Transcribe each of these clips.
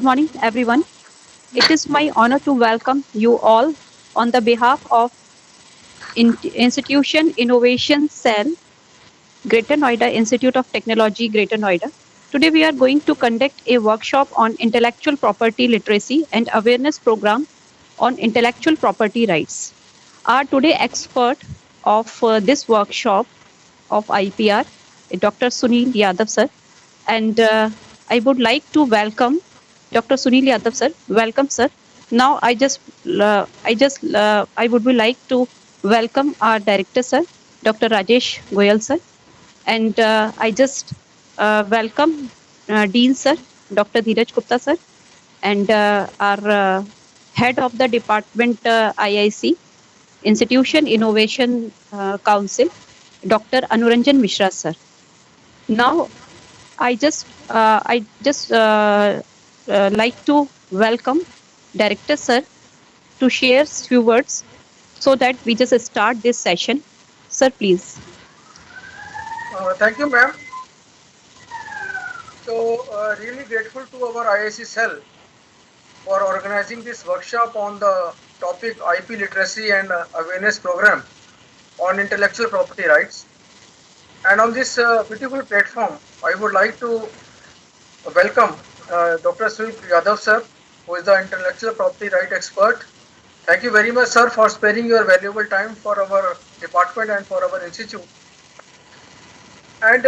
morning, everyone. It is my honor to welcome you all on the behalf of Institution Innovation Cell, Greater Noida Institute of Technology, Greater Noida. Today, we are going to conduct a workshop on intellectual property literacy and awareness program on intellectual property rights. Our today expert of this workshop of IPR, Dr. Sunil Yadav sir, and I would like to welcome Dr. Sunil Yadav sir. Welcome, sir. Now, I would be like to welcome our director, sir, Dr. Rajesh Goyal, sir, and I just welcome Dean, sir, Dr. Dheeraj Gupta, sir, and our head of the department, IIC, Institution Innovation Council, Dr. Anuranjan Mishra, sir. Now, I just like to welcome director sir to share few words so that we just start this session. Sir, please. Thank you, ma'am. So, really grateful to our IIC cell for organizing this workshop on the topic IP literacy and awareness program on intellectual property rights. And on this beautiful platform, I would like to welcome Dr. Sunil Yadav sir, who is the intellectual property right expert. Thank you very much, sir, for sparing your valuable time for our department and for our institute. And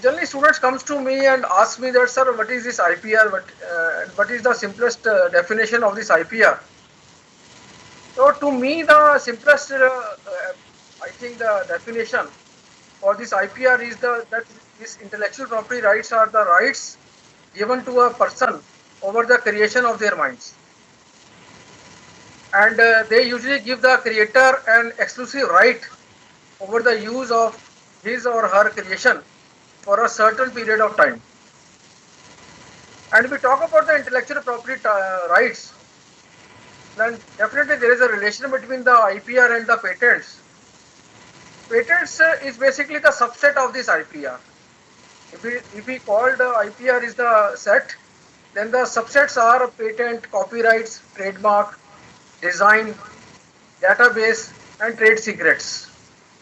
generally students comes to me and ask me that, sir, what is this IPR, what is the simplest definition of this IPR? So to me the simplest I think the definition for this IPR is that these intellectual property rights are the rights given to a person over the creation of their minds, and they usually give the creator an exclusive right over the use of his or her creation for a certain period of time. And if we talk about the intellectual property rights, then definitely there is a relation between the IPR and the patents. Patents is basically the subset of this IPR. If we call the IPR is the set, then the subsets are patent, copyrights, trademark, design, database, and trade secrets.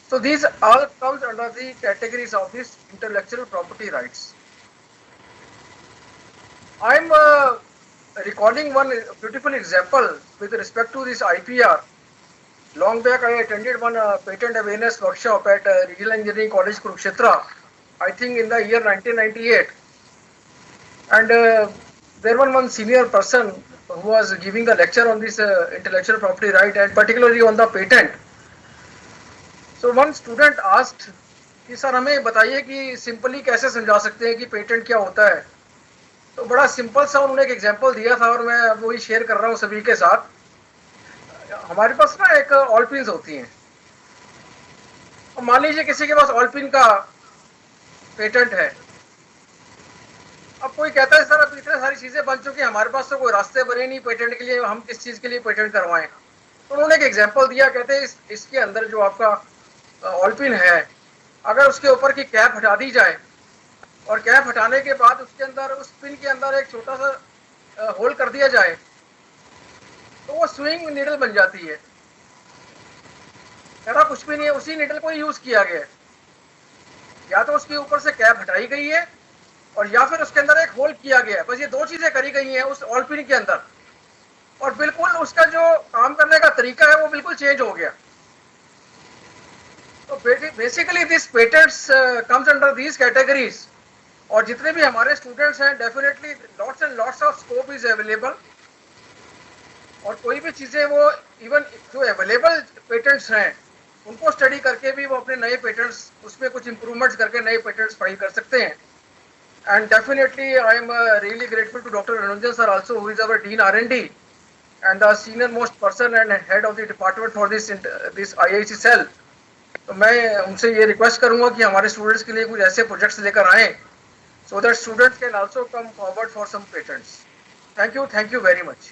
So these all comes under the categories of these intellectual property rights. I'm recalling one beautiful example with respect to this IPR. Long back, I attended one patent awareness workshop at Regional Engineering College, Kurukshetra, I think in the year 1998. And there was one senior person who was giving the lecture on this intellectual property right and particularly on the patent. So one student asked कि sir हमें बताइए कि simply कैसे समझा सकते हैं कि patent क्या होता है. तो बड़ा सिंपल सा उन्होंने एक एग्जांपल दिया था और मैं वही शेयर कर रहा हूँ सभी के साथ. हमारे पास ना एक ऑल पिन्स होती हैं. मान लीजिए किसी के पास ऑल पिन का पेटेंट है. अब कोई कहता है सर अब इतने सारी चीजें बन चुकी हैं, हमारे पास तो कोई रास्ते बने नहीं पेटेंट के लिए, हम किस चीज के लिए पेटेंट करवाएं. तो उन्होंने एक एग्जांपल दिया, कहते हैं इसके अंदर जो आपका ऑल पिन है, अगर उसके ऊपर की कैप हटा दी जाए और कैप हटाने के बाद उसके अंदर उस पिन के अंदर एक छोटा सा होल कर दिया जाए तो वो स्विंग नीडल बन जाती है. कहना कुछ भी नहीं है, उसी नीडल को यूज किया गया है. या तो उसके ऊपर से कैप हटाई गई है और या फिर उसके अंदर एक होल किया गया है. बस ये दो चीजें करी गई हैं उस ऑल पिन के अंदर, और बिल्कुल उसका जो काम करने का तरीका है वो बिल्कुल चेंज हो गया. तो basically this patents comes under these categories. और जितने भी हमारे स्टूडेंट्स हैं definitely lots and lots of scope is available. और कोई भी चीजें वो इवन जो अवेलेबल पेटेंट्स हैं उनको स्टडी करके भी वो अपने नए पेटेंट्स उसमें कुछ इंप्रूवमेंट्स करके नए पेटेंट्स फाइल कर सकते हैं. And definitely I am really grateful to Dr. Anuranjan sir also, who is our Dean R&D and the senior most person and head of the department for this IIC cell. तो मैं उनसे ये request करूंगा कि हमारे students के लिए कुछ ऐसे प्रोजेक्ट्स लेकर आएं so that students can also come forward for some patents. Thank you very much.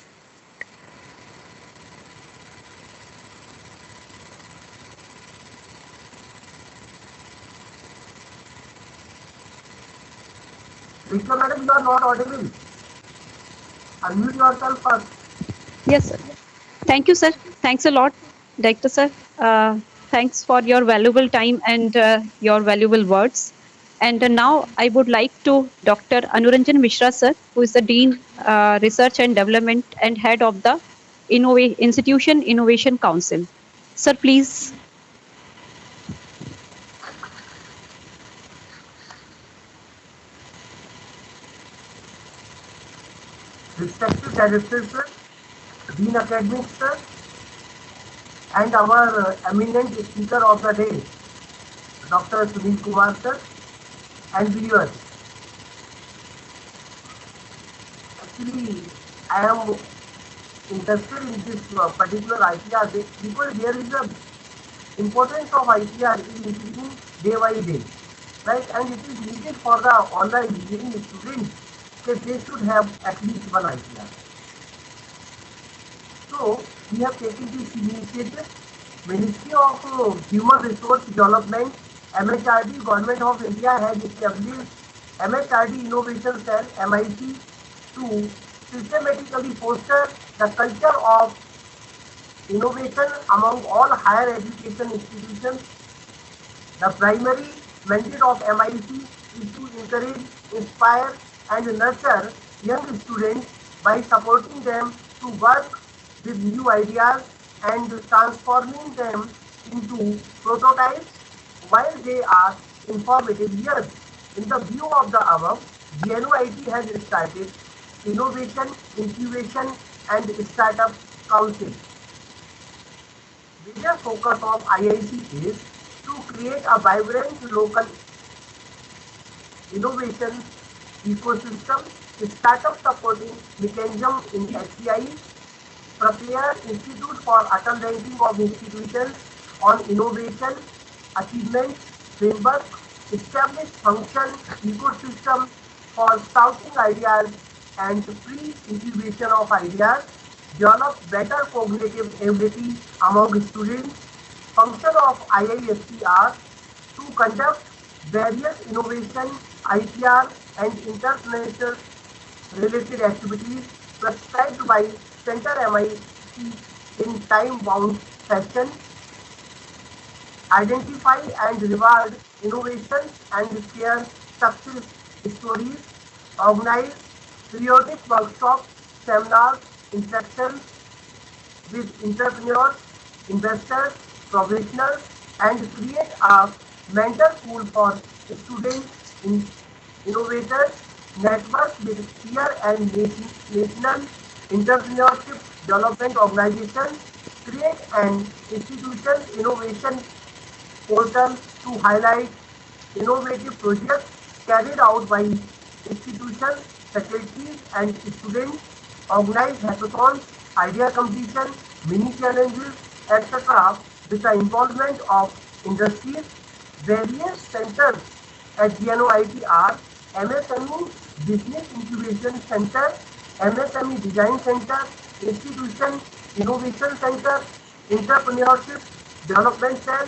Mr. Madam, you are not audible. unmute yourself first. Yes, sir. Thank you, sir. Thanks a lot, Director sir. Thanks for your valuable time and your valuable words. And now I would like to Dr. Anuranjan Mishra, sir, who is the Dean, Research and Development and Head of the Institution Innovation Council. Sir, please. Respected Director Sir, Dean Academics Sir, and our eminent speaker of the day, Dr. Sunil Kumar Sir, and viewers. Actually, I am interested in this particular IPR because there is a importance of IPR is increasing day by day, right? And it is needed for the online engineering students that they should have at least one IPR. So we have taken this initiative. Ministry of Human Resource Development, MHRD, Government of India has established MHRD Innovation Cell, MIC, to systematically foster the culture of innovation among all higher education institutions. The primary mandate of MIC is to encourage, inspire, and nurture young students by supporting them to work with new ideas and transforming them into prototypes while they are in formative years. In the view of the above, GNOIT has started Innovation, Incubation, and Startup Council. Major focus of IIC is to create a vibrant local innovation ecosystem, startup supporting mechanism in HCI, prepare institute for Atal ranking of institutions on innovation, achievement, framework, establish function ecosystem for scouting ideas and pre-incubation of ideas, develop better cognitive ability among students, function of IISCR to conduct various innovation, IPR and international related activities prescribed by Center MIC in time-bound fashion, identify and reward innovations and share success stories, organize periodic workshops, seminars, interactions with entrepreneurs, investors, professionals, and create a mentor pool for students, innovators, network with peer and national entrepreneurship development organizations, create an institution innovation portal to highlight innovative projects carried out by institutions, faculties, and students, organize hackathons, idea competition, mini challenges, etc. with the involvement of industries. Various centers at GNOIT are MSME Business Incubation Center, MSME Design Center, Institution Innovation Center, Entrepreneurship Development Cell,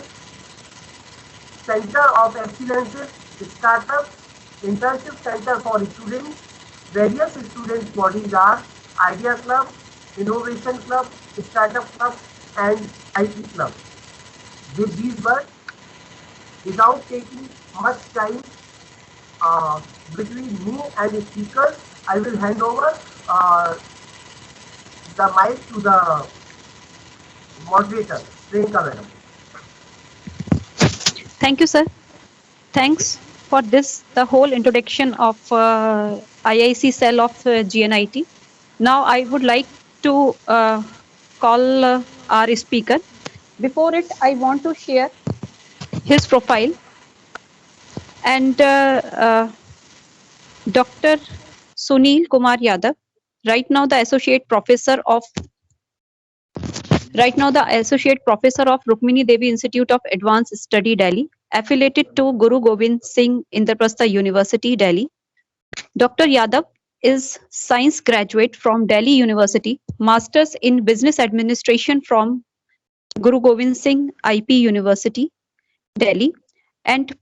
Center of Excellence, Startup, Internship Center for Students. Various students bodies are Idea Club, Innovation Club, Startup Club, and IT Club. With these words, without taking much time between me and the speakers, I will hand over the mic to the moderator, Priyanka Madam. Thank you, sir. Thanks for this, the whole introduction of IIC cell of GNIT. Now I would like to call our speaker. Before it, I want to share his profile. And Dr. Sunil Kumar Yadav, right now the associate professor of Rukmini Devi Institute of Advanced Study, Delhi, affiliated to Guru Gobind Singh Indraprastha University, Delhi. Dr. Yadav is science graduate from Delhi University, masters in business administration from Guru Gobind Singh IP University, Delhi, and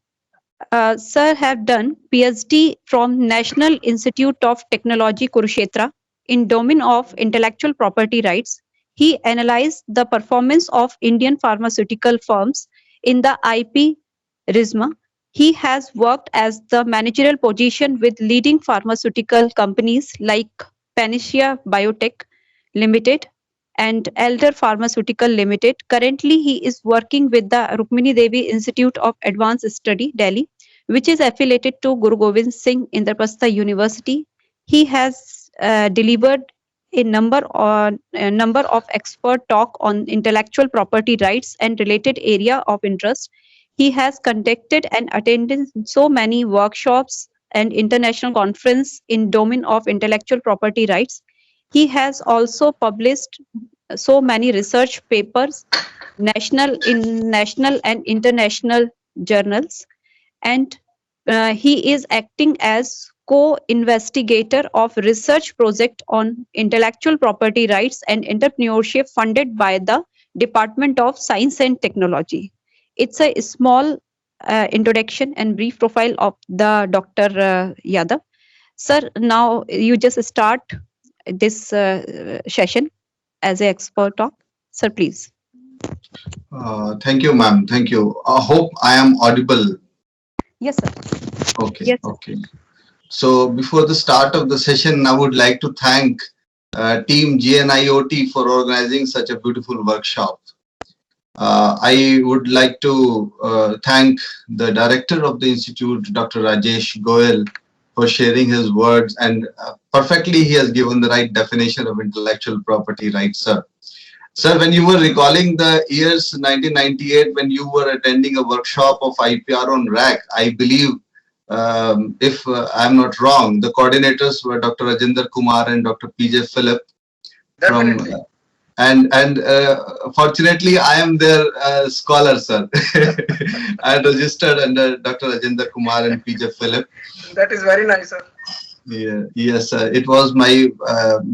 sir have done PhD from National Institute of Technology, Kurukshetra, in domain of intellectual property rights. He analyzed the performance of Indian pharmaceutical firms in the IP RISMA. He has worked as the managerial position with leading pharmaceutical companies like Panacea Biotech Limited and Elder Pharmaceutical Limited. Currently, he is working with the Rukmini Devi Institute of Advanced Study, Delhi, which is affiliated to Guru Gobind Singh Indraprastha University. He has delivered a number of expert talk on intellectual property rights and related area of interest. He has conducted and attended so many workshops and international conference in domain of intellectual property rights. He has also published so many research papers in national and international journals, and he is acting as co-investigator of research project on intellectual property rights and entrepreneurship funded by the Department of Science and Technology. It's a small introduction and brief profile of the Dr. Yadav. Sir, now you just start this session as an expert talk. Sir, please. Thank you, ma'am. Thank you. I hope I am audible. Yes, sir. Okay. Yes. Okay. So before the start of the session, I would like to thank Team GNIOT for organizing such a beautiful workshop. I would like to thank the director of the institute, Dr. Rajesh Goel, for sharing his words, and perfectly he has given the right definition of intellectual property rights, sir. Sir, when you were recalling the years 1998, when you were attending a workshop of IPR on RAC, I believe, if I'm not wrong, the coordinators were Dr. Rajinder Kumar and Dr. PJ Philip. Definitely. And fortunately, I am their scholar, sir. I had registered under Dr. Rajinder Kumar and PJ Philip. That is very nice, sir. Yeah, yes, it was my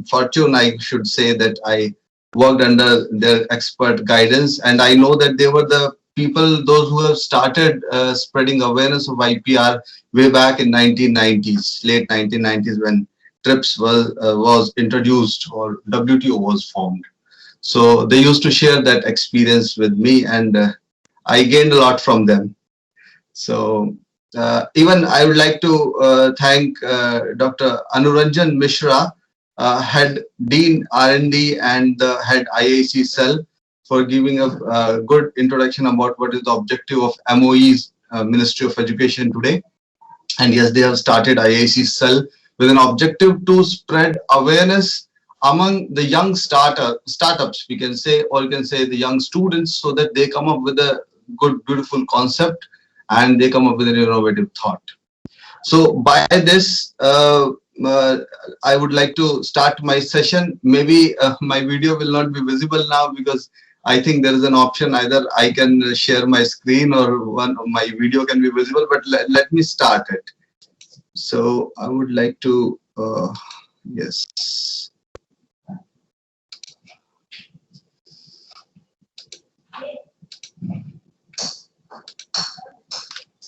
fortune, I should say, that I worked under their expert guidance, and I know that they were the people, those who have started spreading awareness of IPR way back in 1990s, late 1990s, when TRIPS was introduced or WTO was formed. So they used to share that experience with me, and I gained a lot from them. So even I would like to thank Dr. Anuranjan Mishra, head Dean R&D and the head IIC cell, for giving a good introduction about what is the objective of MOE's Ministry of Education today. And yes, they have started IIC cell with an objective to spread awareness among the young startups, we can say, or you can say the young students, so that they come up with a good, beautiful concept and they come up with an innovative thought. So by this, I would like to start my session. Maybe my video will not be visible now, because I think there is an option, either I can share my screen or my video can be visible, but let me start it. So I would like to, yes.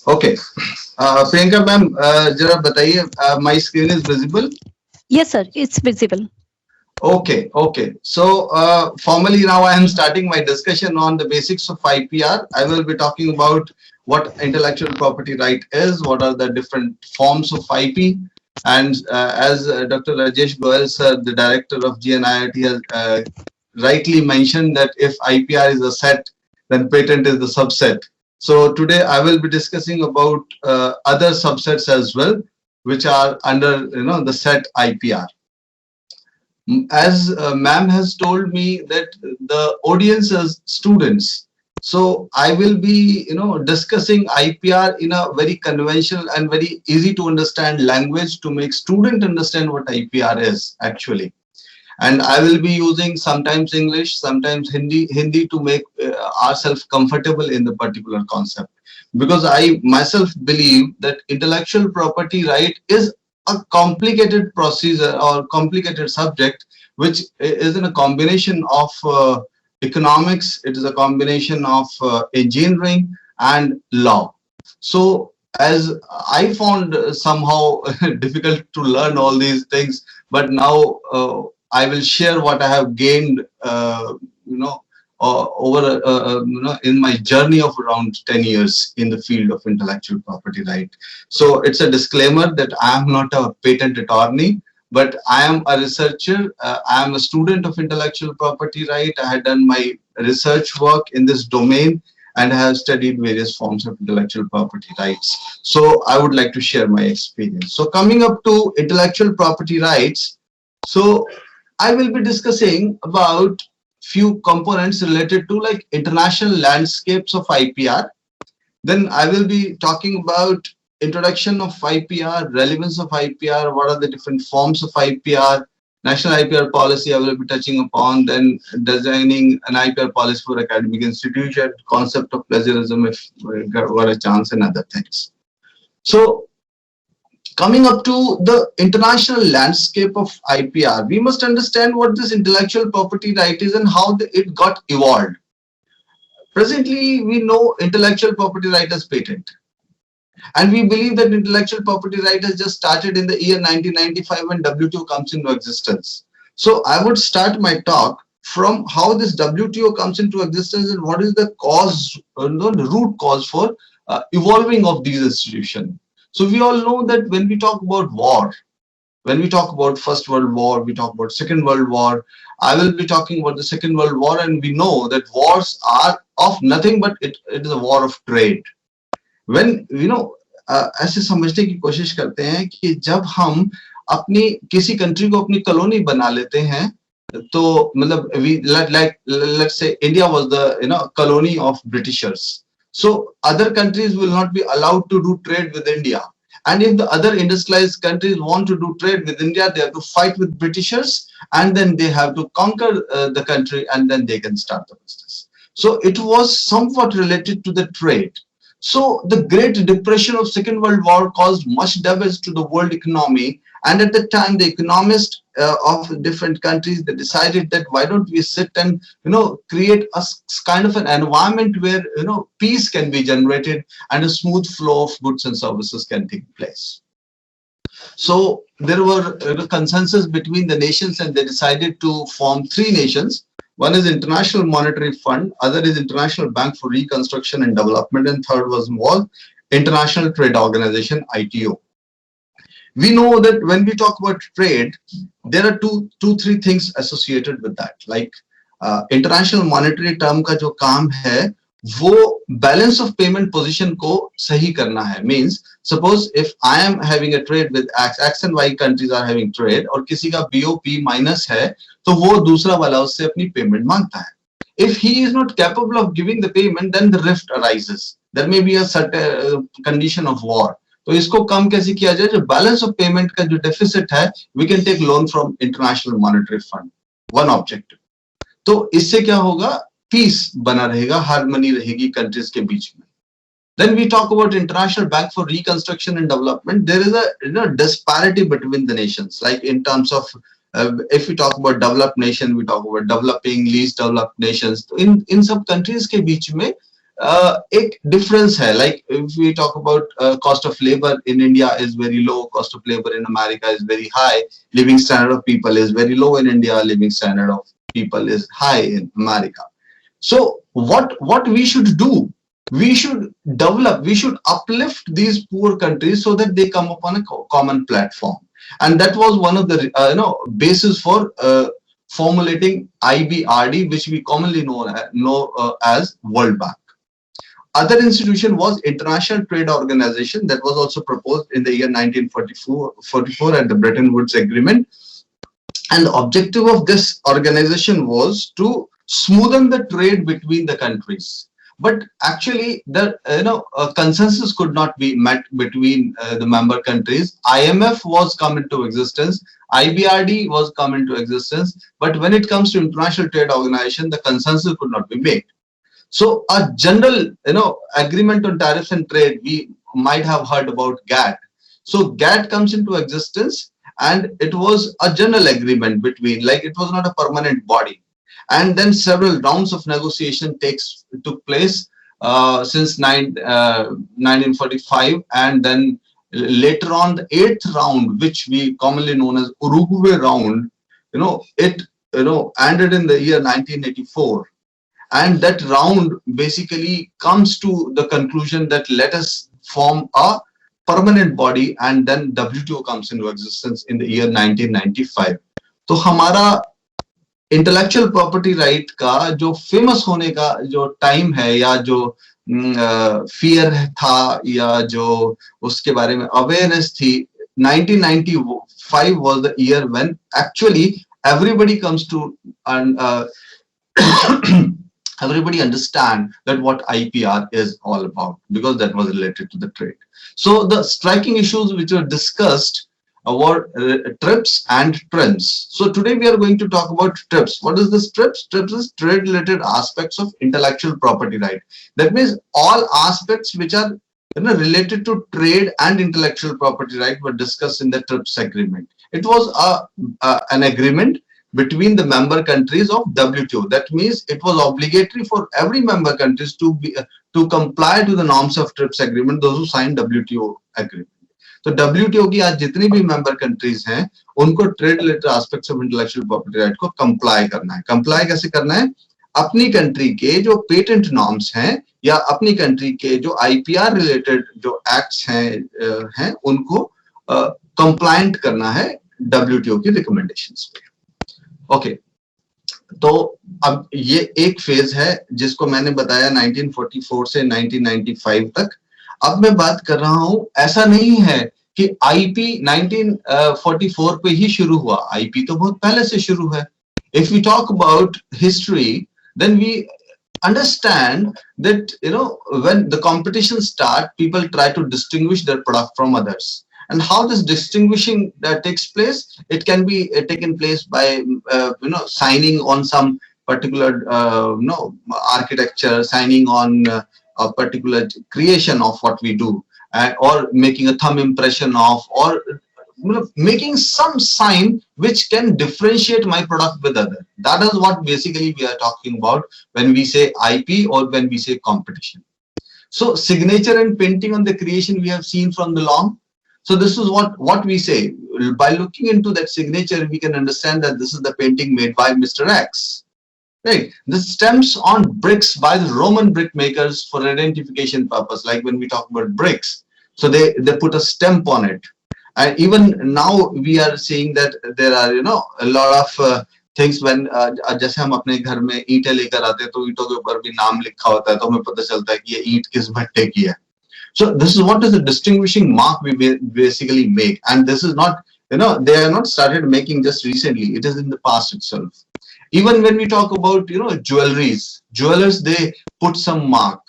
Okay. Priyanka ma'am, जरा बताइए, my screen is visible? Yes, sir. It's visible. Okay, okay. So formally now I am starting my discussion on the basics of IPR. I will be talking about what intellectual property right is, what are the different forms of IP, and as Dr. Rajesh Goel sir, the director of GNIIT, has rightly mentioned that if IPR is a set, then patent is the subset. So today I will be discussing about other subsets as well, which are under the set IPR. As ma'am has told me that the audience is students, so I will be discussing IPR in a very conventional and very easy to understand language to make student understand what IPR is actually. And I will be using sometimes English, sometimes Hindi to make ourselves comfortable in the particular concept, because I myself believe that intellectual property right is a complicated procedure or complicated subject, which is in a combination of economics, it is a combination of engineering and law. So as I found somehow difficult to learn all these things, but now I will share what I have gained, over in my journey of around 10 years in the field of intellectual property right. So it's a disclaimer that I am not a patent attorney, but I am a researcher. I am a student of intellectual property right. I had done my research work in this domain and have studied various forms of intellectual property rights. So I would like to share my experience. So coming up to intellectual property rights, so I will be discussing about few components related to like international landscapes of IPR. Then I will be talking about introduction of IPR, relevance of IPR, what are the different forms of IPR, national IPR policy I will be touching upon, then designing an IPR policy for academic institution, concept of plagiarism if we got a chance, and other things. So coming up to the international landscape of IPR, we must understand what this intellectual property right is and how it got evolved. Presently, we know intellectual property right as patent. And we believe that intellectual property right has just started in the year 1995 when WTO comes into existence. So I would start my talk from how this WTO comes into existence and what is the cause, the root cause for evolving of these institutions. So we all know that when we talk about war, when we talk about First World War, we talk about Second World War. I will be talking about the Second World War, and we know that wars are of nothing but it is a war of trade. When ऐसे समझने की कोशिश करते हैं कि जब हम अपनी किसी कंट्री को अपनी कॉलोनी बना लेते हैं, तो मतलब let's say India was the colony of Britishers. So other countries will not be allowed to do trade with India. And if the other industrialized countries want to do trade with India, they have to fight with Britishers, and then they have to conquer the country, and then they can start the business. So it was somewhat related to the trade. So the Great Depression of Second World War caused much damage to the world economy. And at the time, the economists of different countries, they decided that why don't we sit and create a kind of an environment where peace can be generated and a smooth flow of goods and services can take place. So there were consensus between the nations, and they decided to form three nations. One is International Monetary Fund, other is International Bank for Reconstruction and Development, and third was International Trade Organization, ITO. We know that when we talk about trade, there are three things associated with that. Like international monetary term का जो काम है, वो balance of payment position को सही करना है. Means suppose if I am having a trade with X and Y countries are having trade, और किसी का BOP minus है, तो वो दूसरा वाला उससे अपनी payment मांगता है. If he is not capable of giving the payment, then the rift arises. There may be a certain condition of war. तो इसको कम कैसे किया जाए? जो बैलेंस ऑफ पेमेंट का जो डेफिसिट है, we can take loan from International Monetary Fund. One objective. तो इससे क्या होगा? पीस बना रहेगा, हार्मनी रहेगी कंट्रीज के बीच में. Then we talk about International Bank for Reconstruction and Development. There is a disparity between the nations. Like in terms of if we talk about developed nation, we talk about developing, least developed nations. In सब countries के बीच में एक difference है. Like if we talk about cost of labor in India is very low, cost of labor in America is very high, living standard of people is very low in India, living standard of people is high in America. So what we should do? We should develop, we should uplift these poor countries so that they come upon a common platform. And that was one of the basis for formulating IBRD, which we commonly know as World Bank. Other institution was International Trade Organization, that was also proposed in the year 1944 at the Bretton Woods Agreement. And the objective of this organization was to smoothen the trade between the countries. But actually, the consensus could not be met between the member countries. IMF was come into existence, IBRD was come into existence, but when it comes to International Trade Organization, the consensus could not be made. So a general agreement on tariffs and trade, we might have heard about GATT. So GATT comes into existence, and it was a general agreement between, like it was not a permanent body. And then several rounds of negotiation took place since 1945, and then later on the 8th round, which we commonly known as Uruguay round, it ended in the year 1984. And that round basically comes to the conclusion that let us form a permanent body, and then WTO comes into existence in the year 1995. तो हमारा intellectual property right का जो famous होने का जो time है, या जो फियर था, या जो उसके बारे में अवेयरनेस थी, 1995 was the year when actually everybody comes to everybody understand that what IPR is all about, because that was related to the trade. So the striking issues which were discussed were TRIPS and TRIMS. So today we are going to talk about TRIPS. What is this TRIPS? TRIPS is trade related aspects of intellectual property right. That means all aspects which are related to trade and intellectual property right were discussed in the TRIPS agreement. It was an agreement between the member countries of WTO. That means it was obligatory for every member countries to comply to the norms of TRIPS agreement, those who signed WTO agreement. तो WTO की आज जितनी भी member countries हैं, उनको trade related aspects of intellectual property right को comply करना है. कंप्लाई कैसे करना है? अपनी कंट्री के जो पेटेंट नॉर्म्स हैं, या अपनी कंट्री के जो आईपीआर रिलेटेड जो एक्ट्स हैं उनको कंप्लायंट करना है WTO की रिकमेंडेशंस पे. ओके, तो अब ये एक फेज है जिसको मैंने बताया 1944 से 1995 तक. अब मैं बात कर रहा हूं, ऐसा नहीं है कि आईपी 1944 पे ही शुरू हुआ. आईपी तो बहुत पहले से शुरू है. If we talk about history, then we understand that when the competition start, people try to distinguish their product from others. And how this distinguishing takes place, it can be taken place by signing on some particular architecture, signing on a particular creation of what we do, or making a thumb impression of, or making some sign which can differentiate my product with other. That is what basically we are talking about when we say IP or when we say competition. So signature and painting on the creation we have seen from the long. So this is what we say. By looking into that signature, we can understand that this is the painting made by Mr. X. Right. This stems on bricks by the Roman brick makers for identification purpose. Like when we talk about bricks, so they put a stamp on it. And even now we are seeing that there are a lot of things when जैसे हम अपने घर में ईंटें लेकर आते हैं, तो ईंटों के ऊपर भी नाम लिखा होता है, तो हमें पता चलता है कि ये ईंट किस भट्टे की है. So this is what is the distinguishing mark we basically make, and this is not they are not started making just recently. It is in the past itself. Even when we talk about jewelers, they put some mark,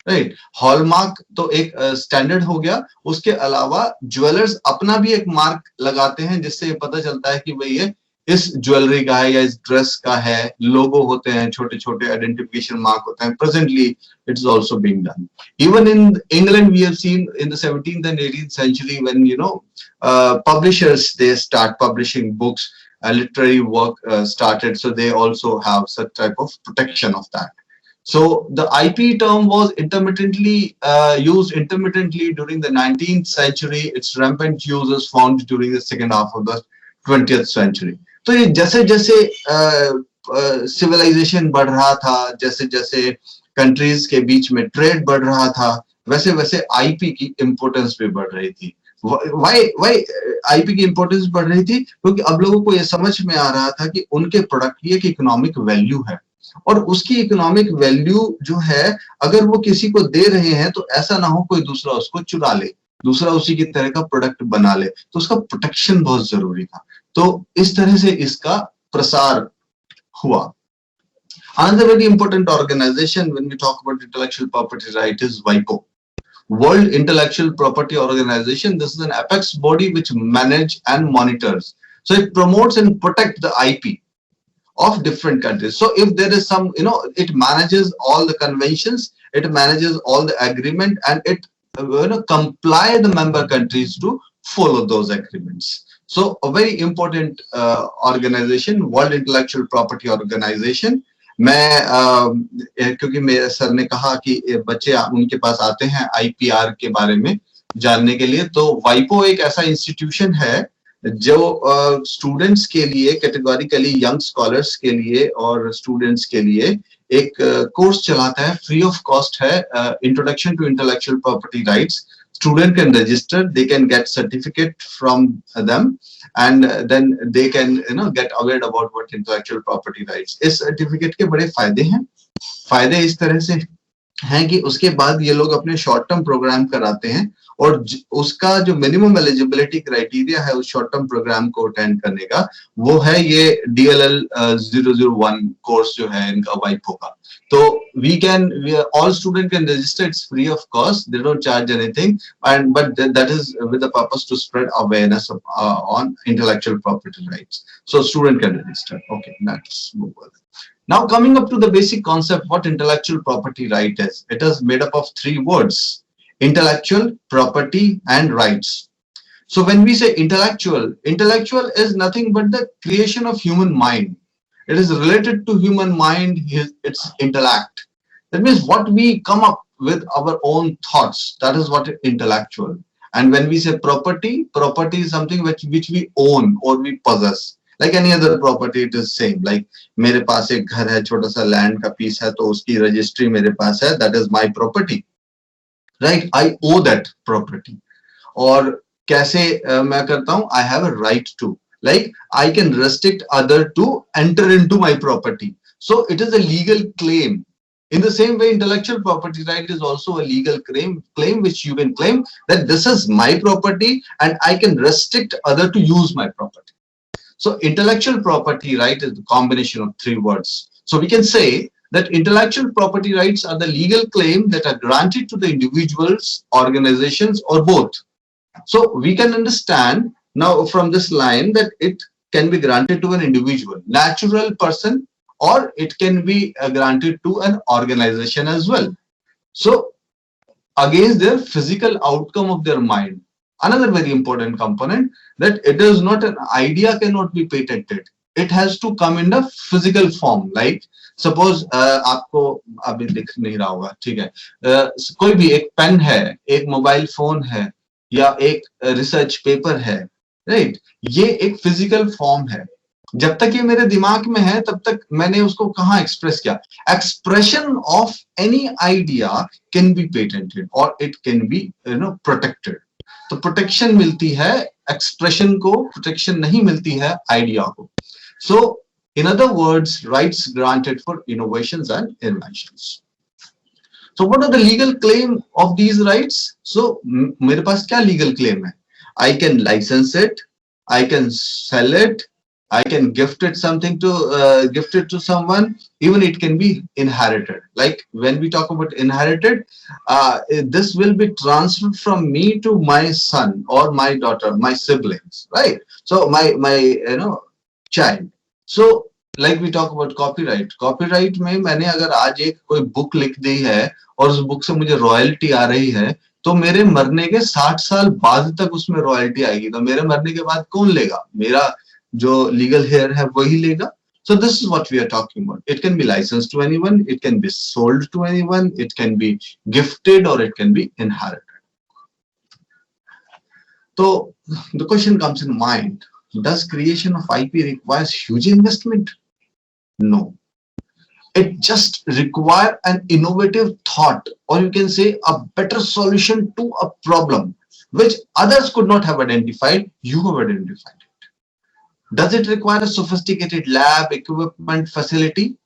right? Hallmark तो एक standard हो गया. उसके अलावा jewellers अपना भी एक mark लगाते हैं, जिससे ये पता चलता है कि भाई ये इस ज्वेलरी का है या इस ड्रेस का है. लोगो होते हैं, छोटे छोटे आइडेंटिफिकेशन मार्क होते हैं. Presently it is also being done. Even in England we have seen in the 17th and 18th century when publishers, they start publishing books, literary work started, so they also have such type of protection of that. So the IP term was used intermittently during the 19th century. Its rampant use is found during the second half of the 20th century. तो ये जैसे जैसे civilisation बढ़ रहा था, जैसे जैसे countries के बीच में ट्रेड बढ़ रहा था, वैसे वैसे आईपी की इम्पोर्टेंस भी बढ़ रही थी. वाई आईपी की इम्पोर्टेंस बढ़ रही थी? क्योंकि अब लोगों को ये समझ में आ रहा था कि उनके प्रोडक्ट की एक इकोनॉमिक वैल्यू है, और उसकी इकोनॉमिक वैल्यू जो है, अगर वो किसी को दे रहे हैं तो ऐसा ना हो कोई दूसरा उसको चुरा ले, दूसरा उसी की तरह का प्रोडक्ट बना ले. तो उसका प्रोटेक्शन बहुत जरूरी था. तो इस तरह से इसका प्रसार हुआ. Another very important organization when we talk about intellectual property right is WIPO, World Intellectual Property Organization. This is an apex body which manages and monitors. So it promotes and protects the IP of different countries. So if there is some, it manages all the conventions, it manages all the agreement, and it comply the member countries to follow those agreements. So a very important organization, World Intellectual Property Organization. मैं क्योंकि मेरे sir ने कहा कि बच्चे उनके पास आते हैं आईपीआर के बारे में, जानने के लिए, तो वाइपो एक ऐसा इंस्टीट्यूशन है जो स्टूडेंट्स के लिए, कैटेगोरिकली यंग स्कॉलर्स के लिए और स्टूडेंट्स के लिए एक कोर्स चलाता है, फ्री ऑफ कॉस्ट है, introduction to intellectual property rights. Student can register, they can get certificate from them, and then they can get aware about what intellectual property rights. इस सर्टिफिकेट के बड़े फायदे हैं. फायदे इस तरह से हैं कि उसके बाद ये लोग अपने शॉर्ट टर्म प्रोग्राम कराते हैं, और उसका जो मिनिमम एलिजिबिलिटी क्राइटेरिया है उस शॉर्ट टर्म प्रोग्राम को अटेंड करने का, वो है ये DLL 001 कोर्स जो है इनका वाइपो का. तो all student can register, it's free of cost, they don't charge anything, but that is with the purpose to spread awareness on intellectual property rights. So student can register. Okay, let's move on. Now coming up to the basic concept, what intellectual property right is. It is made up of three words: intellectual, property, and rights. So when we say intellectual is nothing but the creation of human mind. It is related to human mind, its intellect. That means what we come up with our own thoughts, that is what intellectual. And when we say property is something which we own or we possess. Like any other property, it is same. Like मेरे पास एक घर है, छोटा सा land का piece है, तो उसकी registry मेरे पास है, that is my property. Right? I owe that property. और कैसे मैं करता हूँ? I have a right to. Like I can restrict other to enter into my property. So it is a legal claim. In the same way, intellectual property right is also a legal claim which you can claim that this is my property and I can restrict other to use my property. So intellectual property right is the combination of three words. So we can say that intellectual property rights are the legal claim that are granted to the individuals, organizations, or both. So we can understand now from this line that it can be granted to an individual, natural person, or it can be granted to an organization as well. So against their physical outcome of their mind. Another very important component, that it is not an idea cannot be patented. It has to come in the physical form. Like suppose आपको अभी दिख नहीं रहा होगा, ठीक है, कोई भी एक पेन है, एक मोबाइल फोन है, या एक रिसर्च पेपर है, राइट? ये एक फिजिकल फॉर्म है. जब तक ये मेरे दिमाग में है तब तक मैंने उसको कहाँ एक्सप्रेस किया. Expression of any idea can be patented और इट कैन बी प्रोटेक्टेड. तो प्रोटेक्शन मिलती है एक्सप्रेशन को, प्रोटेक्शन नहीं मिलती है आइडिया को. So in other words, rights granted for innovations and inventions. So what are the legal claim of these rights? So मेरे पास क्या legal claim है? I can license it, I can sell it, I can gift it to someone. Even it can be inherited. Like when we talk about inherited, this will be transferred from me to my son or my daughter, my siblings, right? So my child. So like we talk about copyright में मैंने अगर आज एक कोई book लिख दी है और उस बुक से मुझे रॉयल्टी आ रही है, तो मेरे मरने के 60 साल बाद तक उसमें रॉयल्टी आएगी. तो मेरे मरने के बाद कौन लेगा? मेरा जो लीगल हेयर है वही लेगा. So this is what we are talking about. It can be licensed to anyone, it can be sold to anyone, it can be gifted, or it can be inherited. So the question comes in mind, does creation of IP requires huge investment? No. It just requires an innovative thought, or you can say a better solution to a problem which others could not have identified. You have identified it. Does it require a sophisticated lab, equipment, facility?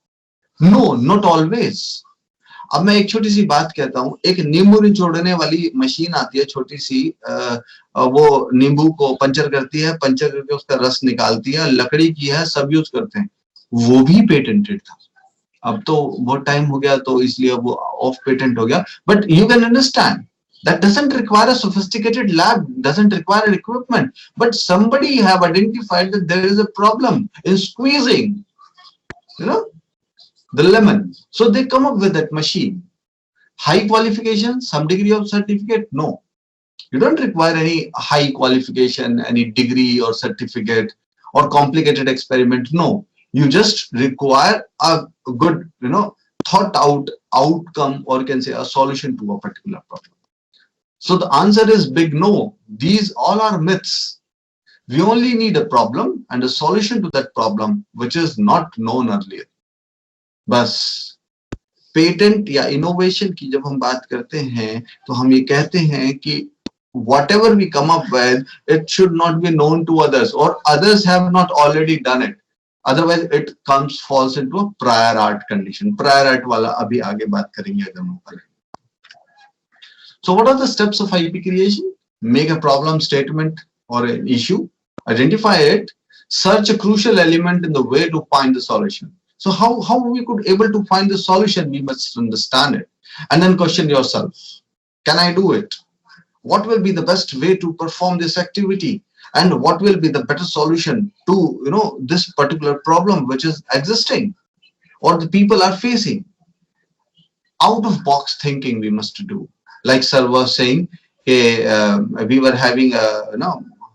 No, not always. अब मैं एक छोटी सी बात कहता हूँ. एक नींबू निचोड़ने वाली मशीन आती है, छोटी सी, वो नींबू को पंचर करती है, पंचर करके उसका रस निकालती है, लकड़ी की है, सब यूज करते हैं. वो भी पेटेंटेड था. अब तो बहुत टाइम हो गया तो इसलिए वो ऑफ पेटेंट हो गया. But you can understand that doesn't require a sophisticated lab, doesn't require equipment, but somebody have identified that there is a problem in squeezing the lemon, so they come up with that machine. High qualification, some degree of certificate? No, you don't require any high qualification, any degree or certificate or complicated experiment. No, you just require a good thought out outcome, or you can say a solution to a particular problem. So the answer is big no. These all are myths. We only need a problem and a solution to that problem which is not known earlier. बस patent या innovation की जब हम बात करते हैं तो हम ये कहते हैं कि whatever we come up with, it should not be known to others or others have not already done it. Otherwise it falls into a prior art condition. Prior art वाला अभी आगे बात करेंगे अगर हम ऊपर. So what are the steps of IP creation? Make a problem statement or an issue, identify it, search a crucial element in the way to find the solution. So how we could able to find the solution, we must understand it and then question yourself, can I do it? What will be the best way to perform this activity? And what will be the better solution to this particular problem which is existing or the people are facing? Out of box thinking we must do. Like sir was saying, we were having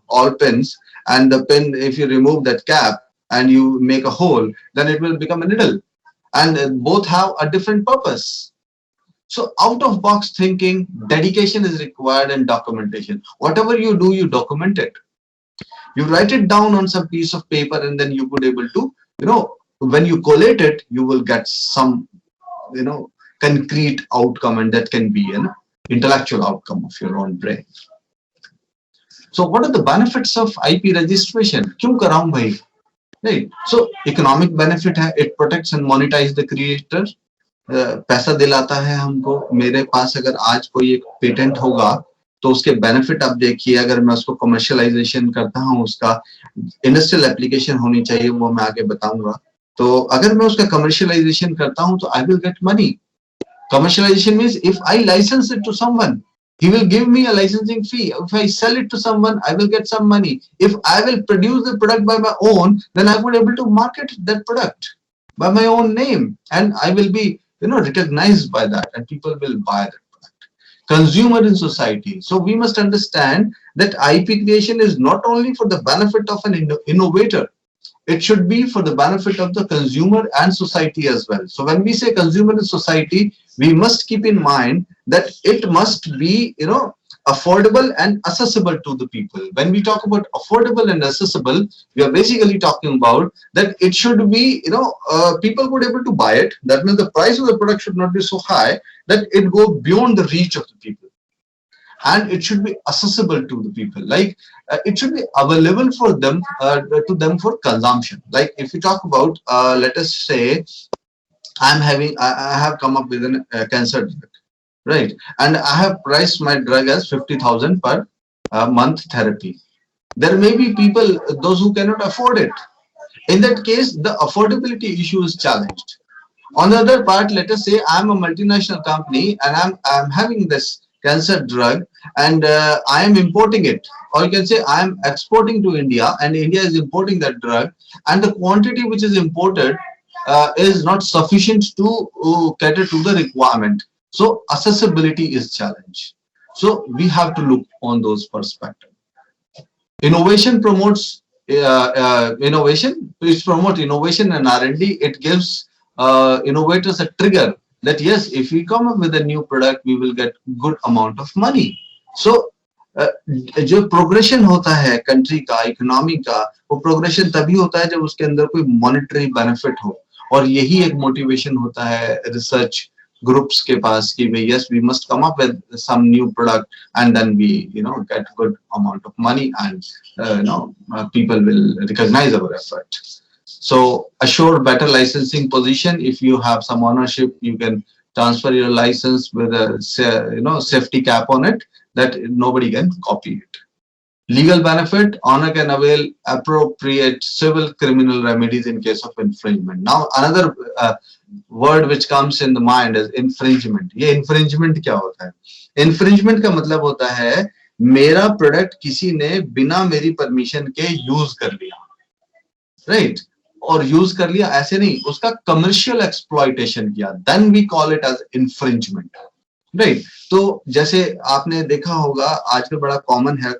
all pins, and the pin, if you remove that cap and you make a hole, then it will become a needle, and both have a different purpose. So out of box thinking, dedication is required, and documentation. Whatever you do, you document it. You write it down on some piece of paper, and then you could able to, when you collate it, you will get some, concrete outcome, and that can be an intellectual outcome of your own brain. So what are the benefits of IP registration? Kyun karaun bhai? Right. So economic benefit है, it protects and monetize the creator. पैसा दिलाता है हमको. मेरे पास अगर आज कोई एक पेटेंट होगा तो उसके बेनिफिट आप देखिए. अगर मैं उसको कमर्शियलाइजेशन करता हूँ, उसका इंडस्ट्रियल एप्लीकेशन होनी चाहिए, वो मैं आगे बताऊंगा. तो अगर मैं उसका कमर्शियलाइजेशन करता हूँ तो I will get money. Commercialization means if I license it to someone, he will give me a licensing fee. If I sell it to someone, I will get some money. If I will produce the product by my own, then I will be able to market that product by my own name, and I will be recognized by that, and people will buy that product. Consumer in society. So we must understand that IP creation is not only for the benefit of an innovator, it should be for the benefit of the consumer and society as well. So when we say consumer and society, we must keep in mind that it must be, affordable and accessible to the people. When we talk about affordable and accessible, we are basically talking about that it should be, people would be able to buy it. That means the price of the product should not be so high that it go beyond the reach of the people. And it should be accessible to the people. Like it should be available for them, to them for consumption. Like if you talk about, let us say, I have come up with a cancer drug, right? And I have priced my drug as 50,000 per month therapy. There may be people, those who cannot afford it. In that case, the affordability issue is challenged. On the other part, let us say I'm a multinational company and I'm having this cancer drug, and I am importing it, or you can say I am exporting to India and India is importing that drug, and the quantity which is imported is not sufficient to cater to the requirement. So accessibility is challenged. So we have to look on those perspectives. Innovation promotes innovation. Please promote innovation and R&D. It gives innovators a trigger that yes, if we come up with a new product, we will get good amount of money. So जो progression होता है country का, economy का, वो progression तभी होता है जब उसके अंदर कोई मॉनेटरी बेनिफिट हो. और यही एक मोटिवेशन होता है रिसर्च ग्रुप्स के पास कि भाई yes, we must come up with some new product and then we get good amount of money, and people will recognize our effort. So assure better licensing position. If you have some ownership, you can transfer your license with a safety cap on it that nobody can copy it. Legal benefit, owner can avail appropriate civil criminal remedies in case of infringement. Now another word which comes in the mind is infringement. ये infringement क्या होता है? Infringement का मतलब होता है मेरा product किसी ने बिना मेरी परमिशन के यूज कर लिया, राइट? और यूज कर लिया ऐसे नहीं, उसका कमर्शियल एक्सप्लॉयटेशन किया, then we call it as infringement, right? तो जैसे आपने देखा होगा आजकल बड़ा कॉमन है,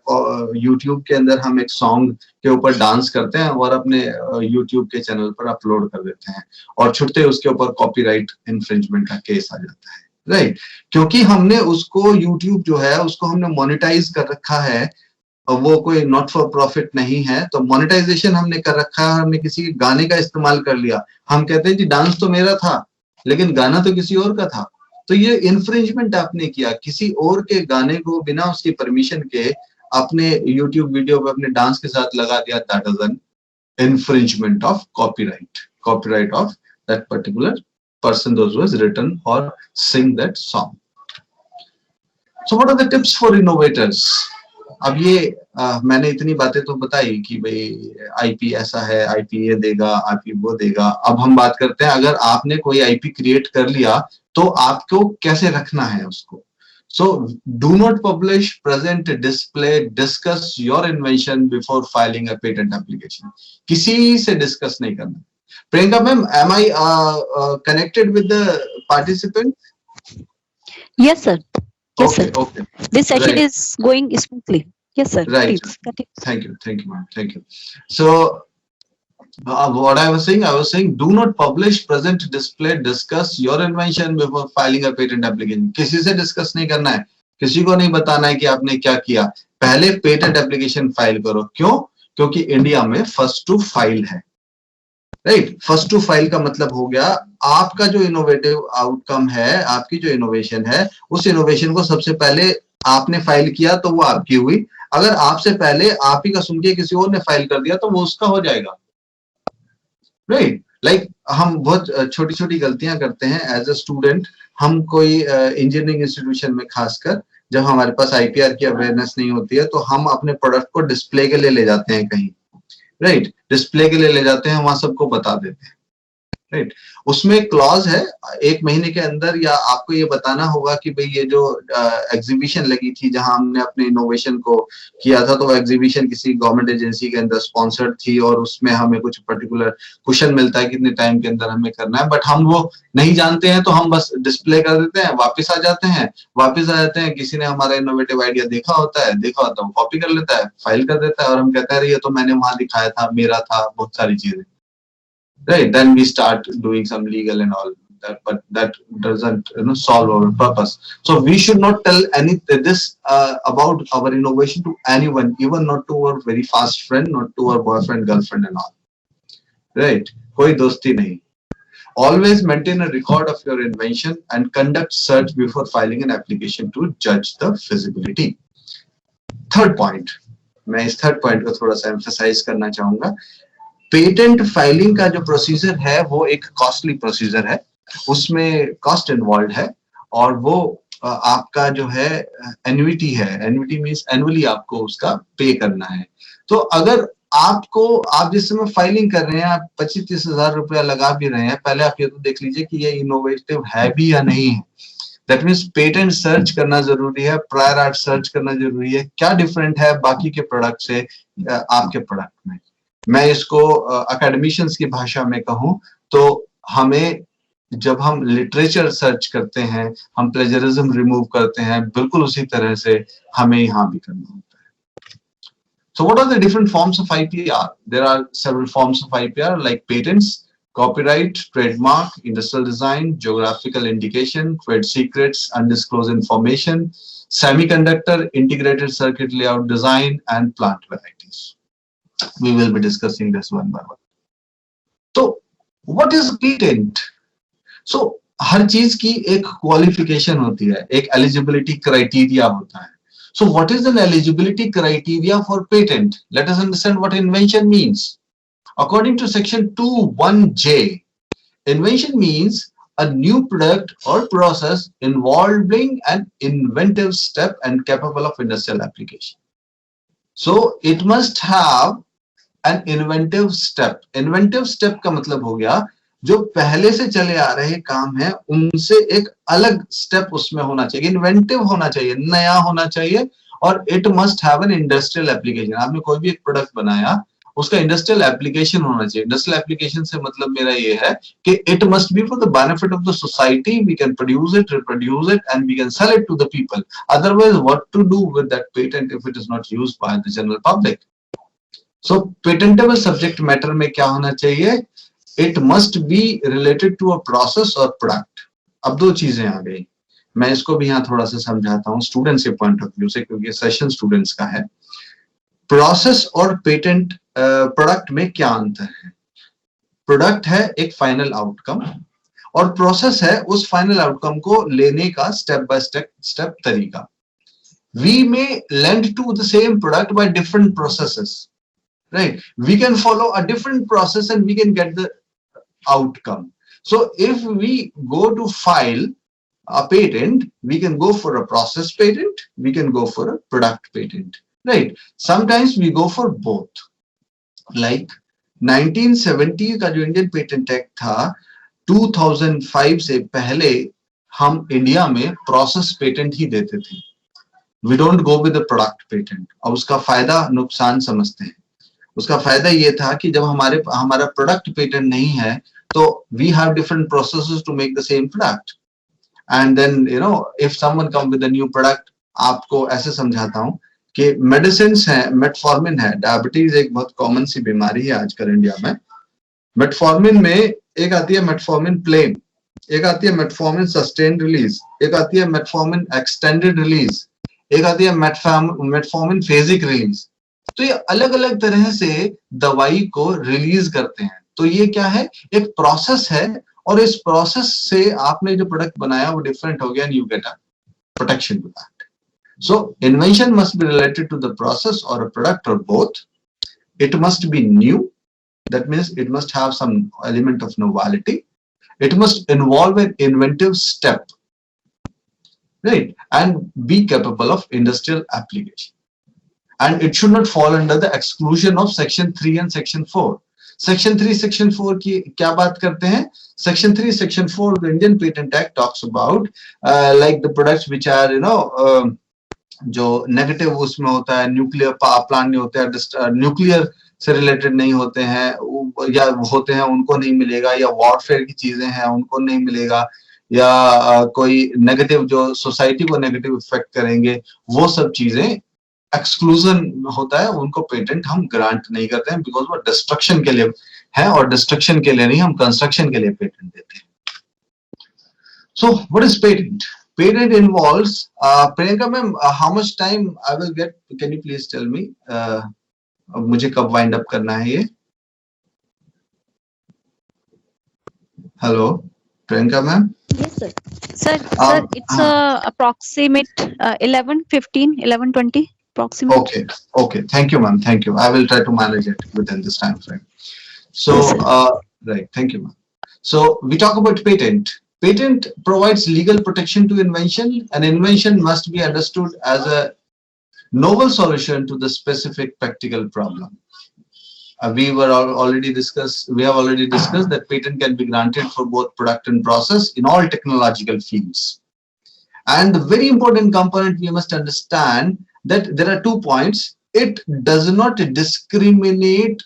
यूट्यूब के अंदर हम एक सॉन्ग के ऊपर डांस करते हैं और अपने यूट्यूब के चैनल पर अपलोड कर देते हैं और छुट्टे उसके ऊपर कॉपीराइट इंफ्रिंजमेंट का केस आ जाता है. राइट, क्योंकि हमने उसको YouTube जो है उसको हमने मोनेटाइज कर रखा है, और वो कोई नॉट फॉर प्रॉफिट नहीं है, तो मोनेटाइजेशन हमने कर रखा है, हमने किसी के गाने का इस्तेमाल कर लिया, हम कहते हैं जी डांस तो मेरा था लेकिन गाना तो किसी और का था, तो ये इन्फ्रिंजमेंट आपने किया, किसी और के गाने को बिना उसकी परमिशन के आपने YouTube वीडियो पे अपने डांस के साथ लगा दिया, that is an infringement of copyright of that particular person those who has written or sing that song. So what are the tips for innovators? अब ये मैंने इतनी बातें तो बताई कि भाई आईपी ऐसा है, आईपी ये देगा, आईपी वो देगा। अब हम बात करते हैं, अगर आपने कोई आईपी क्रिएट कर लिया तो आपको कैसे रखना है उसको। So do not publish, present, display, discuss your invention before filing a patent application. किसी से डिस्कस नहीं करना। Priyanka ma'am, am I connected with the participant? Yes, sir. Yes, Okay, sir. okay. This session Right. is going smoothly. Yes, sir. Right. Please continue. Thank you, ma'am. Thank you. So, what I was saying, do not publish, present, display, discuss your invention before filing a patent application. किसी से discuss नहीं करना है, किसी को नहीं बताना है कि आपने क्या किया, पहले पेटेंट एप्लीकेशन फाइल करो। क्यों? क्योंकि इंडिया में फर्स्ट टू फाइल है, राइट। फर्स्ट टू फाइल का मतलब हो गया आपका जो इनोवेटिव आउटकम है, आपकी जो इनोवेशन है, उस इनोवेशन को सबसे पहले आपने फाइल किया तो वो आपकी हुई। अगर आपसे पहले आप ही का सुन के किसी और ने फाइल कर दिया तो वो उसका हो जाएगा, राइट। लाइक हम बहुत छोटी छोटी गलतियां करते हैं एज अ स्टूडेंट। हम कोई इंजीनियरिंग इंस्टीट्यूशन में खासकर जब हमारे पास आईपीआर की अवेयरनेस नहीं होती है तो हम अपने प्रोडक्ट को डिस्प्ले के लिए ले जाते हैं कहीं, राइट। डिस्प्ले के लिए ले जाते हैं, वहां सबको बता देते हैं, राइट। उसमें एक क्लॉज है, 1 महीने के अंदर या आपको ये बताना होगा कि भाई ये जो एग्जीबिशन लगी थी जहां हमने अपने इनोवेशन को किया था, तो वो एग्जीबिशन किसी गवर्नमेंट एजेंसी के अंदर स्पॉन्सर्ड थी और उसमें हमें कुछ पर्टिकुलर क्वेश्चन मिलता है कितने टाइम के अंदर हमें करना है, बट हम वो नहीं जानते हैं तो हम बस डिस्प्ले कर देते हैं, वापस आ जाते हैं। किसी ने हमारा इनोवेटिव आइडिया देखा होता है वो कॉपी कर लेता है, फाइल कर देता है और हम कहते हैं ये तो मैंने वहां दिखाया था, मेरा था, बहुत सारी चीजें, right? Then we start doing some legal and all that, but that doesn't solve our purpose. So we should not tell this about our innovation to anyone, even not to our very fast friend, not to our boyfriend, girlfriend and all, right? कोई दोस्ती नहीं। Always maintain a record of your invention and conduct search before filing an application to judge the feasibility. Third point, मैं इस third point को थोड़ा सा emphasise करना चाहूंगा। पेटेंट फाइलिंग का जो प्रोसीजर है वो एक कॉस्टली प्रोसीजर है, उसमें कॉस्ट इन्वॉल्व है और वो आपका जो है एन्युटी है। एन्युटी मींस एनुअली आपको उसका पे करना है। तो अगर आप जिस समय फाइलिंग कर रहे हैं, आप 25-30 हजार रुपया लगा भी रहे हैं, पहले आप ये तो देख लीजिए कि ये इनोवेटिव है भी या नहीं है। दैट मीन्स पेटेंट सर्च करना जरूरी है, प्रायर आर्ट सर्च करना जरूरी है, क्या डिफरेंट है बाकी के प्रोडक्ट से आपके प्रोडक्ट में। मैं इसको एकेडमिशियंस की भाषा में कहूं तो हमें जब हम लिटरेचर सर्च करते हैं, हम प्लेजरिज्म रिमूव करते हैं, बिल्कुल उसी तरह से हमें यहाँ भी करना होता है। So what are the different forms of IPR? There are several forms of IPR like patents, copyright, trademark, industrial design, geographical indication, trade secrets, undisclosed information, semiconductor, integrated circuit layout design, and plant varieties. We will be discussing this one by one. So what is patent? So हर चीज की एक qualification होती है, एक eligibility criteria होता है। So what is an eligibility criteria for patent? Let us understand what invention means. According to section 2(1)(j), invention means a new product or process involving an inventive step and capable of industrial application. So it must have an inventive step. Inventive step का मतलब हो गया जो पहले से चले आ रहे काम है उनसे एक अलग स्टेप उसमें होना चाहिए, इन्वेंटिव होना चाहिए, नया होना चाहिए, और it must have an industrial application. आपने कोई भी एक प्रोडक्ट बनाया, उसका इंडस्ट्रियल एप्लीकेशन होना चाहिए। इंडस्ट्रियल एप्लीकेशन से मतलब मेरा ये है कि it must be for the benefit of the society, we can produce it, reproduce it and we can sell it to the people. Otherwise what to do with that patent if it is not used by the general public. So patentable subject matter में क्या होना चाहिए? It must be related to a process और product. अब दो चीजें आ गई, मैं इसको भी यहाँ थोड़ा सा समझाता हूँ स्टूडेंट्स के पॉइंट ऑफ व्यू से, क्योंकि सेशन स्टूडेंट्स का है। प्रोसेस और पेटेंट प्रोडक्ट में क्या अंतर है? प्रोडक्ट है एक फाइनल आउटकम और प्रोसेस है उस फाइनल आउटकम को लेने का स्टेप बाय स्टेप तरीका। We may lend to the same product by different processes, right? We can follow a different process and we can get the outcome. So if we go to file a patent, we can go for a process patent, we can go for a product patent, right? Sometimes we go for both. Like 1970 का जो Indian patent act था, 2005 से पहले हम India में process patent ही देते थे। We don't go with the product patent। और उसका फायदा नुकसान समझते हैं। उसका फायदा ये था कि जब हमारा प्रोडक्ट पेटेंट नहीं है तो we have different processes to make the same product, and then if someone come with a new product, आपको ऐसे समझाता हूँ कि मेडिसिन है, मेटफॉर्मिन है, डायबिटीज एक बहुत कॉमन सी बीमारी है आजकल इंडिया में। मेटफॉर्मिन में एक आती है मेटफॉर्मिन प्लेन, एक आती है मेटफॉर्मिन सस्टेन्ड रिलीज, एक आती है मेटफॉर्मिन एक्सटेंडेड रिलीज, एक आती है मेटफॉर्मिन फेजिक रिलीज। तो ये अलग अलग तरह से दवाई को रिलीज करते हैं। तो ये क्या है? एक प्रोसेस है और इस प्रोसेस से आपने जो प्रोडक्ट बनाया वो डिफरेंट हो गया, and you get a protection to that. So invention must be related to the process or a product or both. It must be new. That means it must have some element of novelty. It must involve an inventive step, right? And be capable of industrial application. And it should not fall under the exclusion of Section 3 and Section 4. Section 3, Section 4 की क्या बात करते हैं? Section 3, Section 4 the Indian Patent Act talks about like the products which are जो negative उसमें होता है, nuclear power plant नहीं होते हैं, न्यूक्लियर से रिलेटेड नहीं होते हैं या होते हैं उनको नहीं मिलेगा, या वॉरफेयर की चीजें हैं उनको नहीं मिलेगा, या कोई नेगेटिव जो सोसाइटी को नेगेटिव इफेक्ट करेंगे, वो सब चीजें एक्सक्लूजन होता है, उनको पेटेंट हम ग्रांट नहीं करते हैं, बिकॉज वो डिस्ट्रक्शन के लिए है और डिस्ट्रक्शन के लिए नहीं, हम कंस्ट्रक्शन के लिए पेटेंट देते हैं। So what is patent? Patent involves Priyanka ma'am, how much time I will get? Can you please tell me? मुझे कब wind up करना है ये? Hello, Priyanka ma'am. Yes, sir. Sir, it's approximate 11:15, 11:20 approximate. Okay. Thank you, ma'am. Thank you. I will try to manage it within this time frame. So, Yes, right. Thank you, ma'am. So we talk about patent. Patent provides legal protection to invention. An invention must be understood as a novel solution to the specific practical problem. We have already discussed that patent can be granted for both product and process in all technological fields. And the very important component we must understand that there are 2 points. It does not discriminate,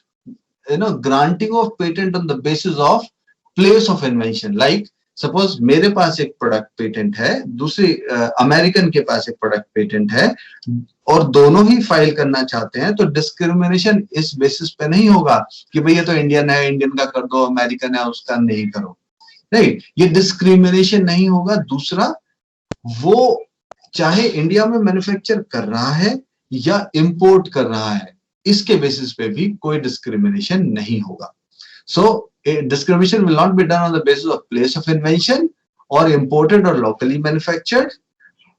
granting of patent on the basis of place of invention. Like suppose मेरे पास एक product patent है, दूसरी American के पास एक product patent है और दोनों ही file करना चाहते हैं, तो डिस्क्रिमिनेशन इस बेसिस पे नहीं होगा कि भाई ये तो इंडियन है, इंडियन का कर दो, अमेरिकन है उसका नहीं करो, राइट? ये डिस्क्रिमिनेशन नहीं होगा। दूसरा, वो चाहे इंडिया में मैन्युफैक्चर कर रहा है या इंपोर्ट कर रहा है, इसके बेसिस पे भी कोई डिस्क्रिमिनेशन नहीं होगा। So discrimination will not be done on the basis of place of invention or imported or locally manufactured,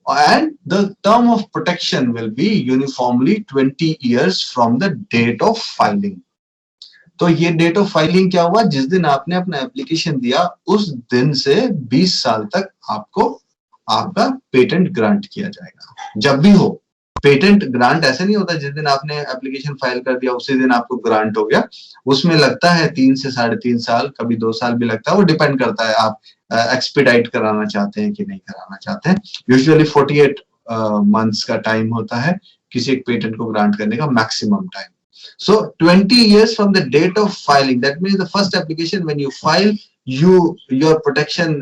and the term of protection will be uniformly 20 years from the date of filing. तो ये date of filing क्या हुआ? जिस दिन आपने अपना application दिया उस दिन से 20 साल तक आपको आपका पेटेंट ग्रांट किया जाएगा। जब भी हो पेटेंट ग्रांट ऐसे नहीं होता जिस दिन आपने एप्लीकेशन फाइल कर दिया उसी दिन आपको ग्रांट हो गया, उसमें लगता है 3 से 3.5 साल, कभी 2 साल भी लगता है, वो डिपेंड करता है आप एक्सपीडाइट कराना चाहते हैं कि नहीं कराना चाहते हैं। यूजुअली 48 मंथ्स का टाइम होता है किसी एक पेटेंट को ग्रांट करने का maximum time. So 20 years from the date of filing, that means the first application when you file, your protection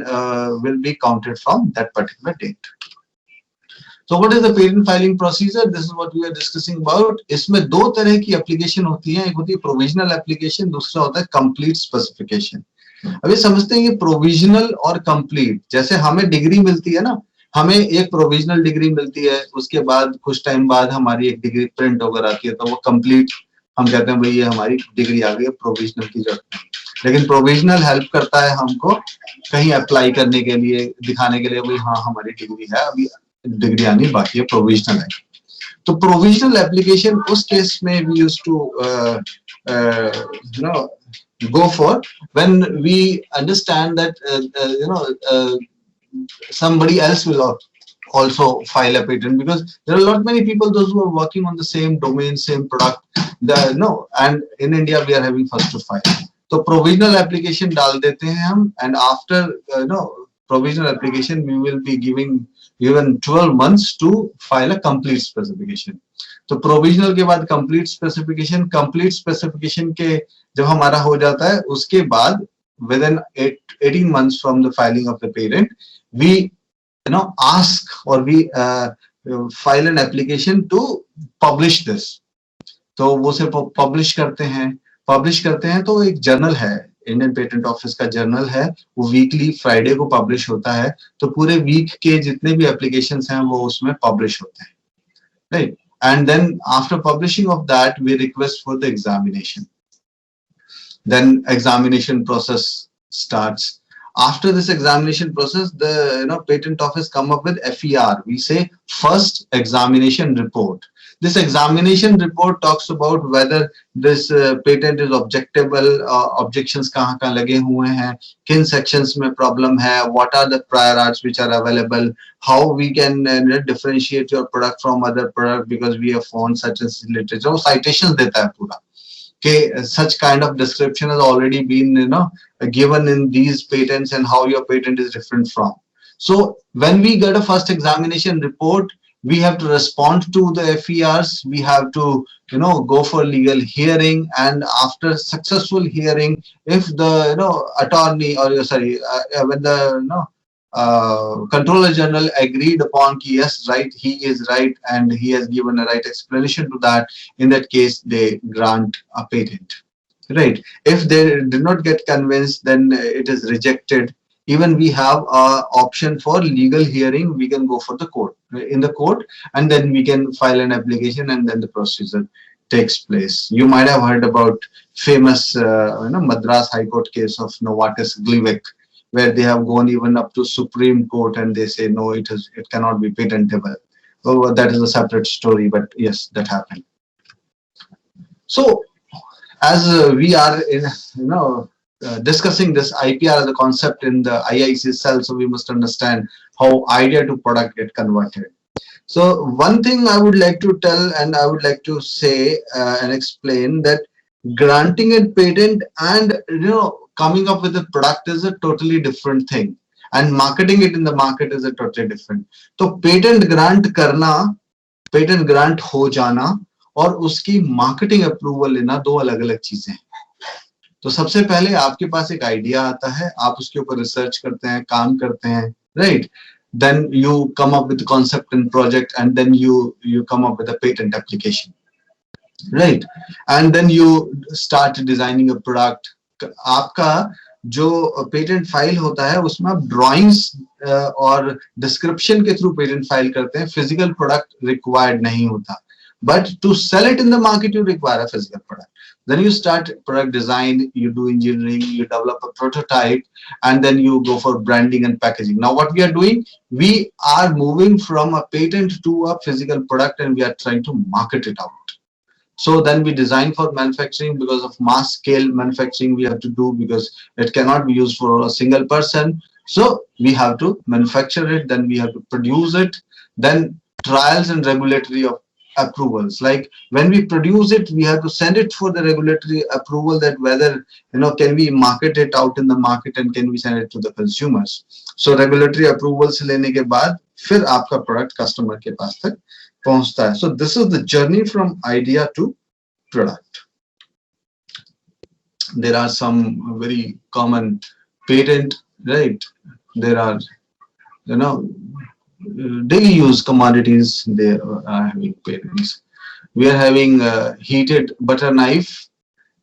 will be counted from that particular date. So what is the patent filing procedure? This is what we are discussing about. इसमें 2 तरह की application होती है, एक होती है provisional application, दूसरा होता है कंप्लीट स्पेसिफिकेशन। अब ये समझते हैं कि प्रोविजनल और कंप्लीट, जैसे हमें डिग्री मिलती है ना, हमें एक प्रोविजनल डिग्री मिलती है, उसके बाद कुछ टाइम बाद हमारी एक डिग्री प्रिंट होकर आती है, तो वो कंप्लीट हम कहते हैं भाई ये हमारी डिग्री आ गई, प्रोविजनल की जरूरत नहीं। लेकिन प्रोविजनल हेल्प करता है हमको कहीं अप्लाई करने के लिए, दिखाने के लिए भाई हाँ हमारी डिग्री है, अभी डिग्री आनी बाकी है, प्रोविजनल है। तो प्रोविजनल एप्लीकेशन उस केस में we used to go for when we understand that somebody else will also file a patent, because there are a lot many people, those who are working on the same domain, same product, and in India we are having first to file. तो provisional application डाल देते हैं हम, and after provisional application we will be given 12 months to file a complete specification. तो provisional के बाद complete specification, complete specification के जब हमारा हो जाता है उसके बाद within 18 months from the filing of the patent we ask or we file an application to publish this. तो वो से पब्लिश करते हैं तो एक जर्नल है, इंडियन पेटेंट ऑफिस का जर्नल है, वो वीकली फ्राइडे को पब्लिश होता है, तो पूरे वीक के जितने भी एप्लीकेशंस हैं वो उसमें पब्लिश होते हैं, right? And then after publishing of that we request for the examination. Then examination process starts. After this examination process, the patent office come up with FER. We say first examination report. This examination report talks about whether this patent is objectable, objections कहाँ लगे हुए हैं, किन sections में problem है, what are the prior arts which are available, how we can differentiate your product from other product because we have found such and such literature. वो citations देता है पूरा कि such kind of description has already been given in these patents and how your patent is different from. So when we get a first examination report, we have to respond to the FERs, we have to go for legal hearing, and after successful hearing, if the attorney or when the Controller General agreed upon ki yes, right, he is right and he has given a right explanation to that, in that case they grant a patent, right? If they did not get convinced, then it is rejected. Even we have a option for legal hearing, we can go for the court, in the court, and then we can file an application, and then the procedure takes place. You might have heard about famous Madras High Court case of Novartis Glivec, where they have gone even up to Supreme Court and they say no, it cannot be patentable. Oh, that is a separate story, but yes, that happened. So as we are in discussing this IPR as a concept in the IIC cell, so we must understand how idea to product get converted. So one thing I would like to tell, and I would like to say and explain, that granting a patent and coming up with a product is a totally different thing, and marketing it in the market is a totally different. तो patent grant करना, patent grant हो जाना और उसकी marketing approval लेना दो अलग-अलग चीजें हैं. तो सबसे पहले आपके पास एक आइडिया आता है, आप उसके ऊपर रिसर्च करते हैं, काम करते हैं, right? Then you come up with the concept and project, and then you come up with a patent application, right? And then you start designing a product. आपका जो पेटेंट फाइल होता है उसमें आप ड्राइंग्स और डिस्क्रिप्शन के through patent file करते हैं, फिजिकल प्रोडक्ट रिक्वायर्ड नहीं होता. But to sell it in the market, you require a physical product. Then you start product design, you do engineering, you develop a prototype, and then you go for branding and packaging. Now what we are doing, we are moving from a patent to a physical product, and we are trying to market it out. So then we design for manufacturing, because of mass scale manufacturing we have to do, because it cannot be used for a single person. So we have to manufacture it, then we have to produce it, then trials and regulatory approvals. Like when we produce it, we have to send it for the regulatory approval, that whether can we market it out in the market and can we send it to the consumers. So regulatory approvals लेने के बाद फिर आपका product customer के पास तक पहुंचता है. So this is the journey from idea to product. There are some very common patent, right? There are daily use commodities, they are having patents. We are having heated butter knife,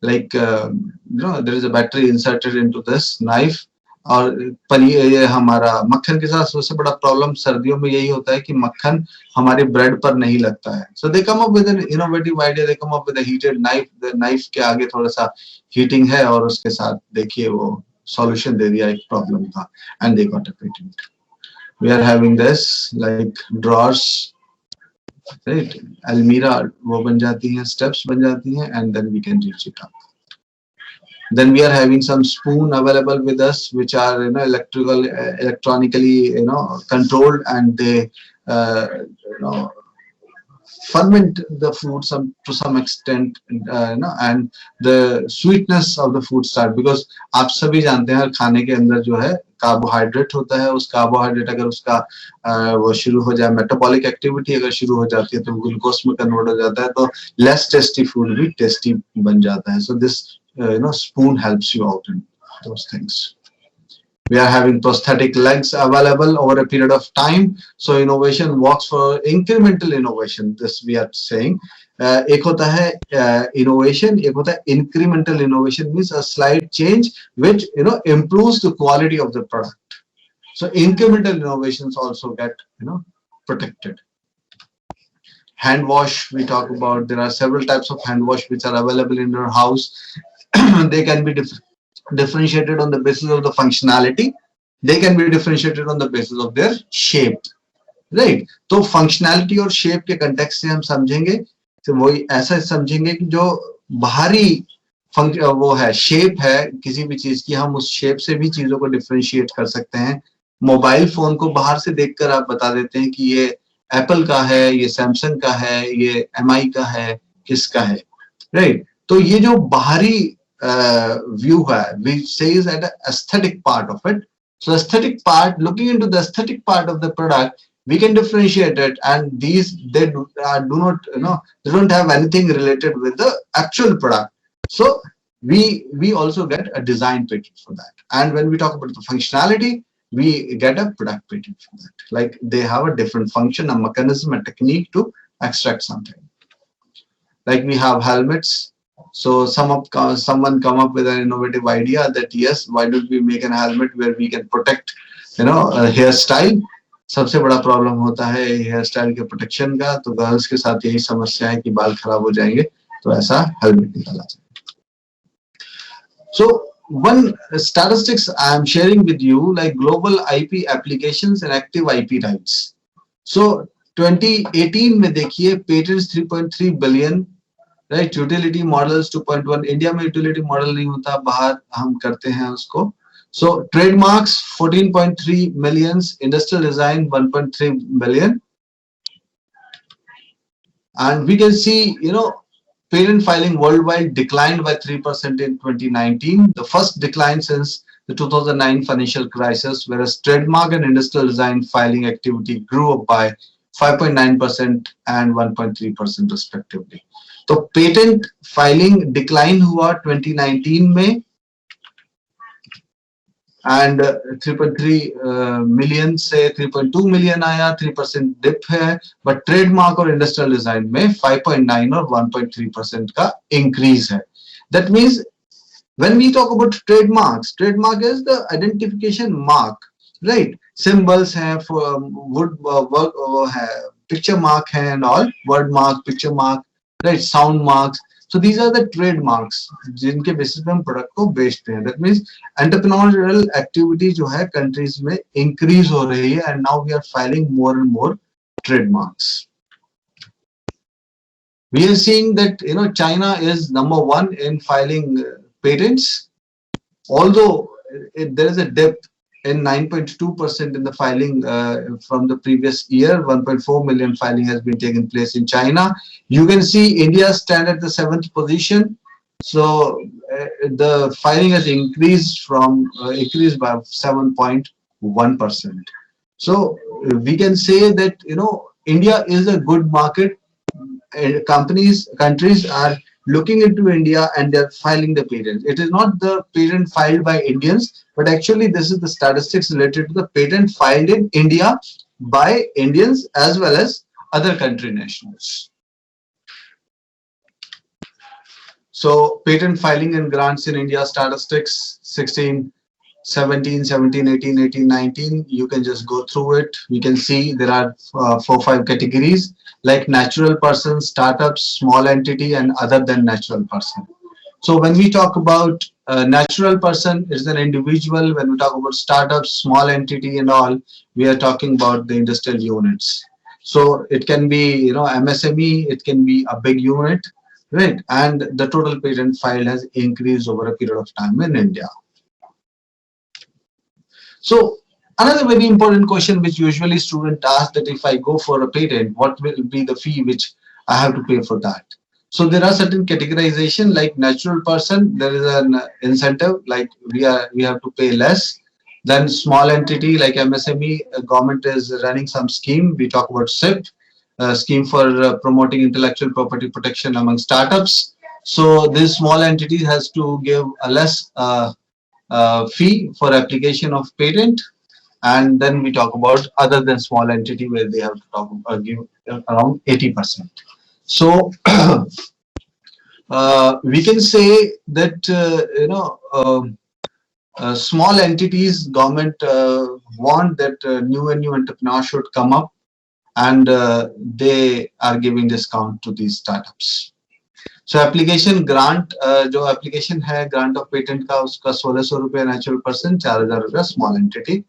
like there is a battery inserted into this knife, और पनीर, ये हमारा मक्खन के साथ सबसे बड़ा problem सर्दियों में यही होता है कि मक्खन हमारे ब्रेड पर नहीं लगता है. So they come up with an innovative idea, they come up with a heated knife. The knife के आगे थोड़ा सा हीटिंग है और उसके साथ देखिए वो सॉल्यूशन दे दिया एक प्रॉब्लम का, and they got a patent. We are having this like drawers, right, अलमीरा वो बन जाती हैं, स्टेप्स बन जाती हैं, and then we can reach it up. Then we are having some spoon available with us, which are electronically controlled, and they ferment the food to some extent, and the sweetness of the food start, because आप सभी जानते हैं खाने के अंदर जो है carbohydrate होता है. उस कार्बोहाइड्रेट अगर उसका वो शुरू हो जाए, मेटाबॉलिक एक्टिविटी अगर शुरू हो जाती है तो ग्लूकोज में कन्वर्ट हो जाता है, तो लेस टेस्टी फूड भी टेस्टी बन जाता है. So this spoon helps you out in those things. We are having prosthetic legs available over a period of time. So innovation works for incremental innovation. This we are saying. एक होता है innovation, एक होता है incremental innovation, means a slight change which improves the quality of the product. So incremental innovations also get protected. Hand wash we talk about. There are several types of hand wash which are available in your house. They can be differentiated on the basis of the functionality. They can be differentiated on the basis of their shape, right? तो functionality और shape के context से हम समझेंगे, तो वही ऐसा समझेंगे कि जो बाहरी वो है shape है किसी भी चीज की, हम उस shape से भी चीजों को differentiate कर सकते हैं. मोबाइल फोन को बाहर से देखकर आप बता देते हैं कि ये एप्पल का है, ये सैमसंग का है, ये एमआई का है, किसका है, राइट? तो ये जो बाहरी view है, which says at the aesthetic part of it. So aesthetic part, looking into the aesthetic part of the product, we can differentiate it, and these they do not they don't have anything related with the actual product. So we also get a design patent for that. And when we talk about the functionality, we get a product patent for that. Like they have a different function, a mechanism, a technique to extract something. Like we have helmets. So someone come up with an innovative idea that yes, why don't we make an helmet where we can protect hairstyle. सबसे बड़ा problem होता है hair style के protection का, तो girls के साथ यही समस्या है कि बाल खराब हो जाएंगे, तो ऐसा हेलमेट निकाला जाए. So one statistics I am sharing with you, like global IP applications and active IP rights. So 2018 में देखिए patents 3.3 billion, right, utility models 2.1. India में यूटिलिटी मॉडल नहीं होता, बाहर हम करते हैं उसको. So trademarks 14.3 million, industrial design 1.3 billion, and we can see patent filing worldwide declined by 3% in 2019, the first decline since the 2009 financial crisis, whereas trademark and industrial design filing activity grew up by 5.9% and 1.3% respectively. तो patent filing decline हुआ 2019 में, and 3.3 million से 3.2 million आया, 3% dip है. But trademark और industrial design में 5.9 और 1.3% का इंक्रीज है. That means when we talk about trademark is the identification mark, right? Symbols हैं, wood work है, picture mark है, and all, word mark, picture mark, right? Sound marks. So these are the trademarks जिनके basis पे हम product को बेचते हैं. That means entrepreneurial activity जो है कंट्रीज में इंक्रीज हो रही है, and now we are filing more and more trademarks. We are seeing that China is number 1 in filing patents, although there is a dip in 9.2% in the filing from the previous year. 1.4 million filing has been taken place in China. You can see India stand at the 7th position. So the filing has increased by 7.1%. So we can say that India is a good market. Countries are looking into India and they're filing the patents. It is not the patent filed by Indians, but actually this is the statistics related to the patent filed in India by Indians as well as other country nationals. So patent filing and grants in India statistics: 16 17, 17, 18, 18, 19. You can just go through it. We can see there are 4-5 categories like natural person, startups, small entity, and other than natural person. So when we talk about natural person, is an individual. When we talk about startups, small entity, and all, we are talking about the industrial units. So it can be, you know, MSME. It can be a big unit, right? And the total patent filed has increased over a period of time in India. So another very important question which usually students ask, that if I go for a patent, what will be the fee which I have to pay for that? So there are certain categorization like natural person, there is an incentive like we have to pay less. Then small entity like MSME, government is running some scheme. We talk about SIP, scheme for promoting intellectual property protection among startups. So this small entity has to give a less fee for application of patent. And then we talk about other than small entity where they have to talk give around 80%. So we can say that small entities, government want that new entrepreneurs should come up, and they are giving discount to these startups. So application grant जो application है grant of patent का, उसका 1600 रुपया natural person, 4000 रुपया small entity.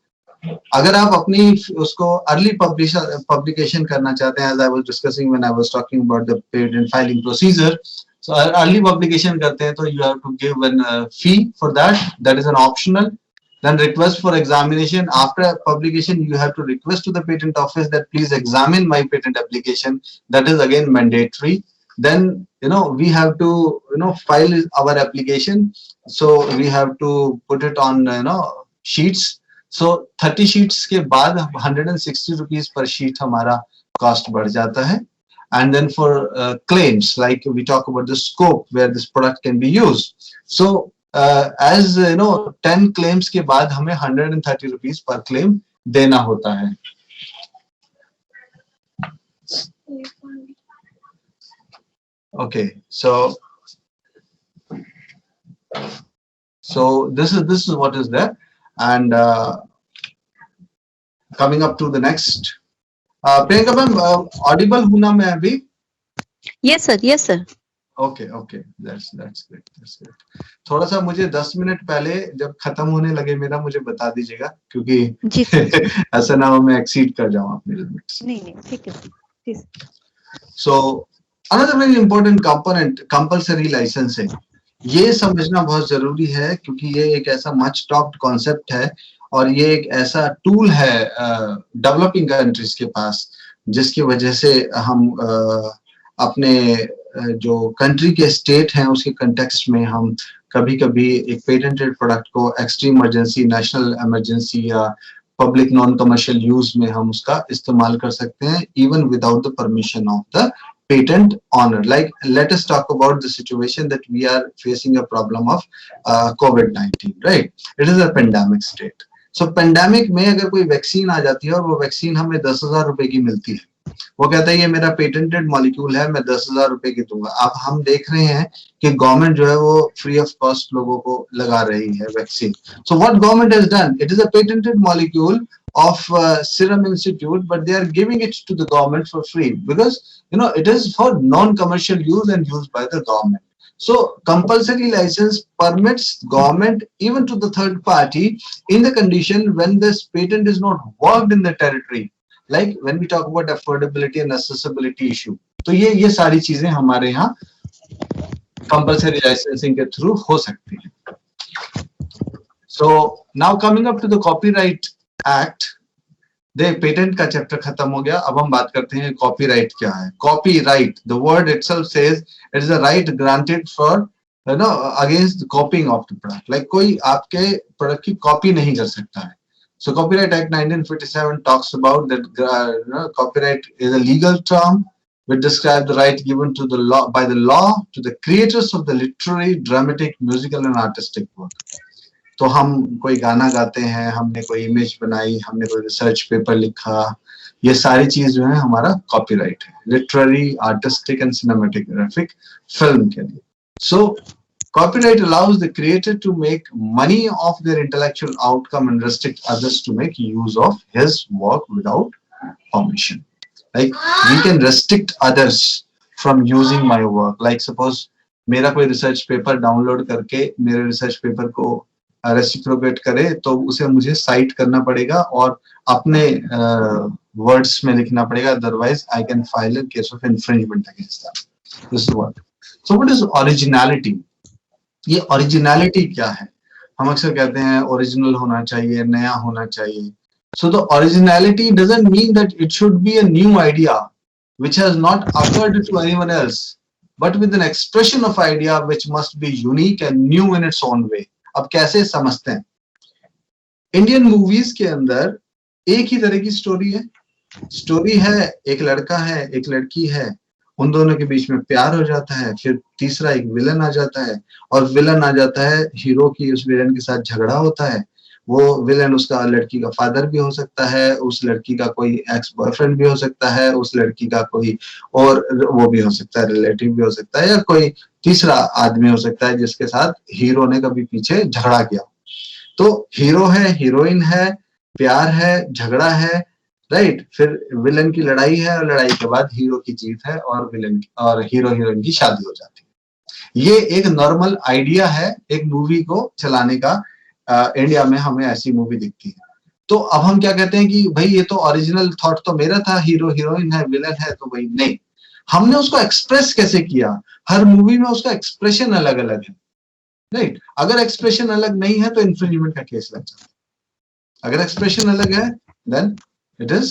अगर आप अपनी उसको अर्ली पब्लिकेशन करना चाहते हैं, as I was discussing when I was talking about the patent filing procedure, so early publication करते हैं तो you have to give an fee for that. That is an optional. Then request for examination. After publication, you have to request to the patent office that please examine my patent application. That is again mandatory. Then we have to file our application, so we have to put it on sheets. So 30 sheets के बाद 160 rupees per sheet हमारा cost बढ़ जाता है. And then for claims, like we talk about the scope where this product can be used. So as 10 claims के बाद हमें 130 rupees per claim देना होता है. Okay, so this is what is there. And coming up to the next, Priyanka ma'am, audible हूँ ना मैं अभी? Yes sir, yes sir. Okay, that's great, that's great. थोड़ा सा मुझे 10 मिनट पहले जब खत्म होने लगे मेरा मुझे बता दीजिएगा, क्योंकि ऐसा ना हो मैं एक्सीड कर जाऊँ अपने लिमिट्स. नहीं ठीक है. So another very important component, compulsory licensing. ये समझना बहुत जरूरी है क्योंकि ये एक ऐसा मच टॉक्ड कॉन्सेप्ट है और ये एक ऐसा टूल है डेवलपिंग कंट्रीज के पास, जिसकी वजह से हम अपने जो कंट्री के स्टेट हैं उसके कंटेक्स्ट में हम कभी-कभी एक पेटेंटेड प्रोडक्ट को एक्सट्रीम इमरजेंसी, नेशनल इमरजेंसी या पब्लिक नॉन कमर्शियल यूज में हम उसका इस्तेमाल कर सकते हैं, even without the permission of the patent owner. Like let us talk about the situation that we are facing a problem of COVID-19, right? It is a pandemic state. So pandemic में अगर कोई vaccine आ जाती है और वो vaccine हमें 10,000 रुपए की मिलती है, वो कहता है ये मेरा पेटेंटेड मॉलिक्यूल है, मैं 10,000 रुपए की दूंगा. अब हम देख रहे हैं कि गवर्नमेंट जो है वो फ्री ऑफ कॉस्ट लोगों को लगा रही है vaccine. So what government has done? It is a patented molecule of Serum Institute, but they are giving it to the government for free because it is for non-commercial use and used by the government. So compulsory license permits government even to the third party in the condition when this patent is not worked in the territory, like when we talk about affordability and accessibility issue. तो ये सारी चीजें हमारे यहाँ compulsory licensing के through हो सकती हैं. So now coming up to the Copyright Act, they patent का चैप्टर खत्म हो गया. अब हम बात करते हैं कॉपीराइट क्या है. Copyright, the word itself says it is a right granted for against the copying of the product. Like कोई आपके प्रोडक्ट की कॉपी नहीं कर सकता है. So copyright act 1957 talks about that copyright is a legal term which describe the right given to the law by the law to the creators of the literary, dramatic, musical and artistic work. तो हम कोई गाना गाते हैं, हमने कोई image बनाई, हमने कोई रिसर्च पेपर लिखा, ये सारी चीज जो है हमारा कॉपीराइट है, लिटरेरी, आर्टिस्टिक एंड सिनेमेटोग्राफिक फिल्म के लिए. सो Copyright allows the creator to make money off their intellectual outcome and restrict others to make use of his work without permission. Like we can restrict others from using my work. Like suppose मेरा कोई research paper download करके मेरे research paper को reciprocate करे तो उसे मुझे site करना पड़ेगा और अपने वर्ड्स में लिखना पड़ेगा, otherwise I can file a case of infringement against that. This is what. So what is originality? ये ओरिजिनलिटी क्या है? हम अक्सर कहते हैं ओरिजिनल होना चाहिए, नया होना चाहिए. So the originality doesn't mean that it should be a new idea which has not occurred to anyone else, but with an expression of idea which must be unique and new in its own way. अब कैसे समझते हैं? Indian movies के अंदर एक ही तरह की story है. स्टोरी है, एक लड़का है, एक लड़की है, उन दोनों के बीच में प्यार हो जाता है, फिर तीसरा एक विलन आ जाता है और विलन आ जाता है, हीरो की उस विलन के साथ झगड़ा होता है. वो विलन उसका लड़की का फादर भी हो सकता है, उस लड़की का कोई एक्स बॉयफ्रेंड भी हो सकता है, उस लड़की का कोई और वो भी हो सकता है, रिलेटिव भी हो सकता है, या कोई तीसरा आदमी हो सकता है जिसके साथ हीरो ने कभी पीछे झगड़ा किया. तो हीरो है, हीरोइन है, प्यार है, झगड़ा है, राइट. फिर विलन की लड़ाई है और लड़ाई के बाद हीरो की जीत है और विलन और हीरो हीरोइन की शादी हो जाती है. ये एक नॉर्मल आइडिया है एक मूवी को चलाने का. इंडिया में हमें ऐसी मूवी दिखती है. तो अब हम क्या कहते हैं कि भाई ये तो ओरिजिनल थॉट तो मेरा था, हीरो हीरोइन है, विलन है, तो भाई नहीं, हमने उसको एक्सप्रेस कैसे किया. हर मूवी में उसका एक्सप्रेशन अलग अलग है, राइट. अगर एक्सप्रेशन अलग नहीं है तो इन्फ्रिंजमेंट का केस लग जाता है. अगर एक्सप्रेशन अलग है then it is,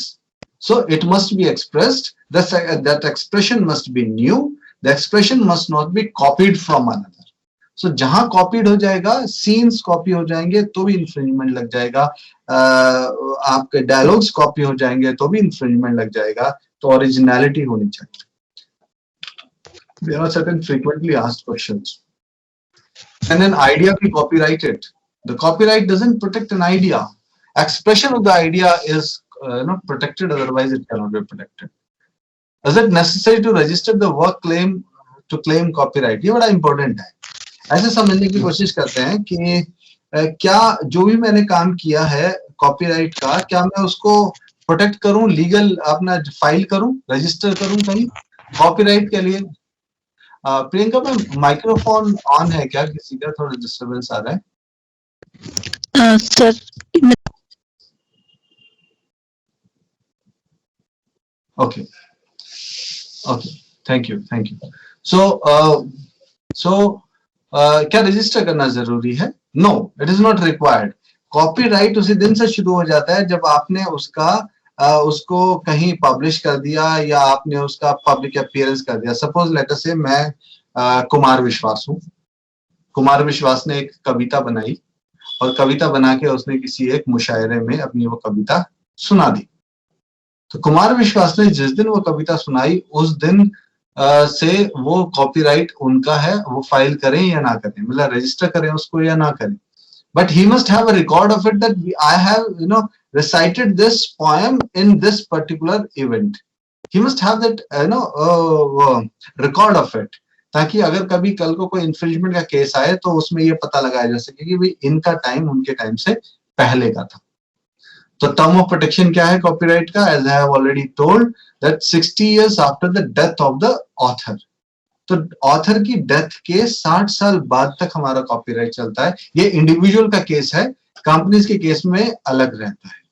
so it must be expressed, that expression must be new, the expression must not be copied from another. So जहां copied हो जाएगा, scenes copy हो जाएंगे तो भी infringement लग जाएगा, आपके dialogues copy हो जाएंगे तो भी infringement लग जाएगा. तो originality होनी चाहिए. There are certain frequently asked questions. Can an idea be copyrighted? The copyright doesn't protect an idea. Expression of the idea is not protected, otherwise it cannot be protected. Is it necessary to register the work claim to claim copyright? ये बड़ा important है. ऐसे समझने की कोशिश करते हैं कि क्या जो भी मैंने काम किया है कॉपीराइट का, क्या मैं उसको प्रोटेक्ट करूं, लीगल अपना फाइल करूं, रजिस्टर करूं कहीं कॉपीराइट के लिए. प्रियंका मैम, माइक्रोफोन ऑन है क्या किसी का? थोड़ा डिस्टर्बेंस आ रहा है. Sir Okay, thank you. So क्या रजिस्टर करना जरूरी है? No, it is not required. Copyright उसी दिन से शुरू हो जाता है जब आपने उसको कहीं पब्लिश कर दिया या आपने उसका पब्लिक अपीयरेंस कर दिया. सपोज लेट अस से मैं कुमार विश्वास हूँ. कुमार विश्वास ने एक कविता बनाई और कविता बना के उसने किसी एक मुशायरे में अपनी वो कविता सुना दी. तो कुमार विश्वास ने जिस दिन वो कविता सुनाई उस दिन से वो कॉपीराइट उनका है, वो फाइल करें या ना करें, मतलब रजिस्टर करें उसको या ना करें. But he must have a record of it that I have recited this poem in this particular event. He must have that record of it, ताकि अगर कभी कल को कोई इन्फ्रिंजमेंट का केस आए तो उसमें ये पता लगाया जा सके कि भाई इनका टाइम उनके टाइम से पहले का था. तो टर्म ऑफ प्रोटेक्शन क्या है कॉपीराइट का? As I have already told that 60 years after the death of the author. तो ऑथर की डेथ के 60 साल बाद तक हमारा कॉपीराइट चलता है. ये इंडिविजुअल का केस है, कंपनीज के केस में अलग रहता है.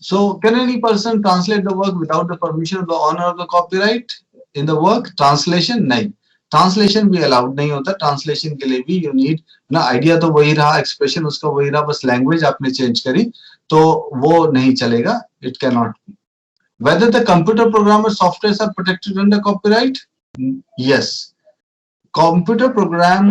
So can any person translate the work without the permission of the owner of the copyright in the work? Translation नहीं, ट्रांसलेशन भी अलाउड नहीं होता. ट्रांसलेशन के लिए भी यू नीड ना, आइडिया तो वही रहा, एक्सप्रेशन उसका वही रहा, बस लैंग्वेज आपने चेंज करी तो वो नहीं चलेगा. It can not B. Whether the computer program or softwares are protected under copyright? Yes. Computer program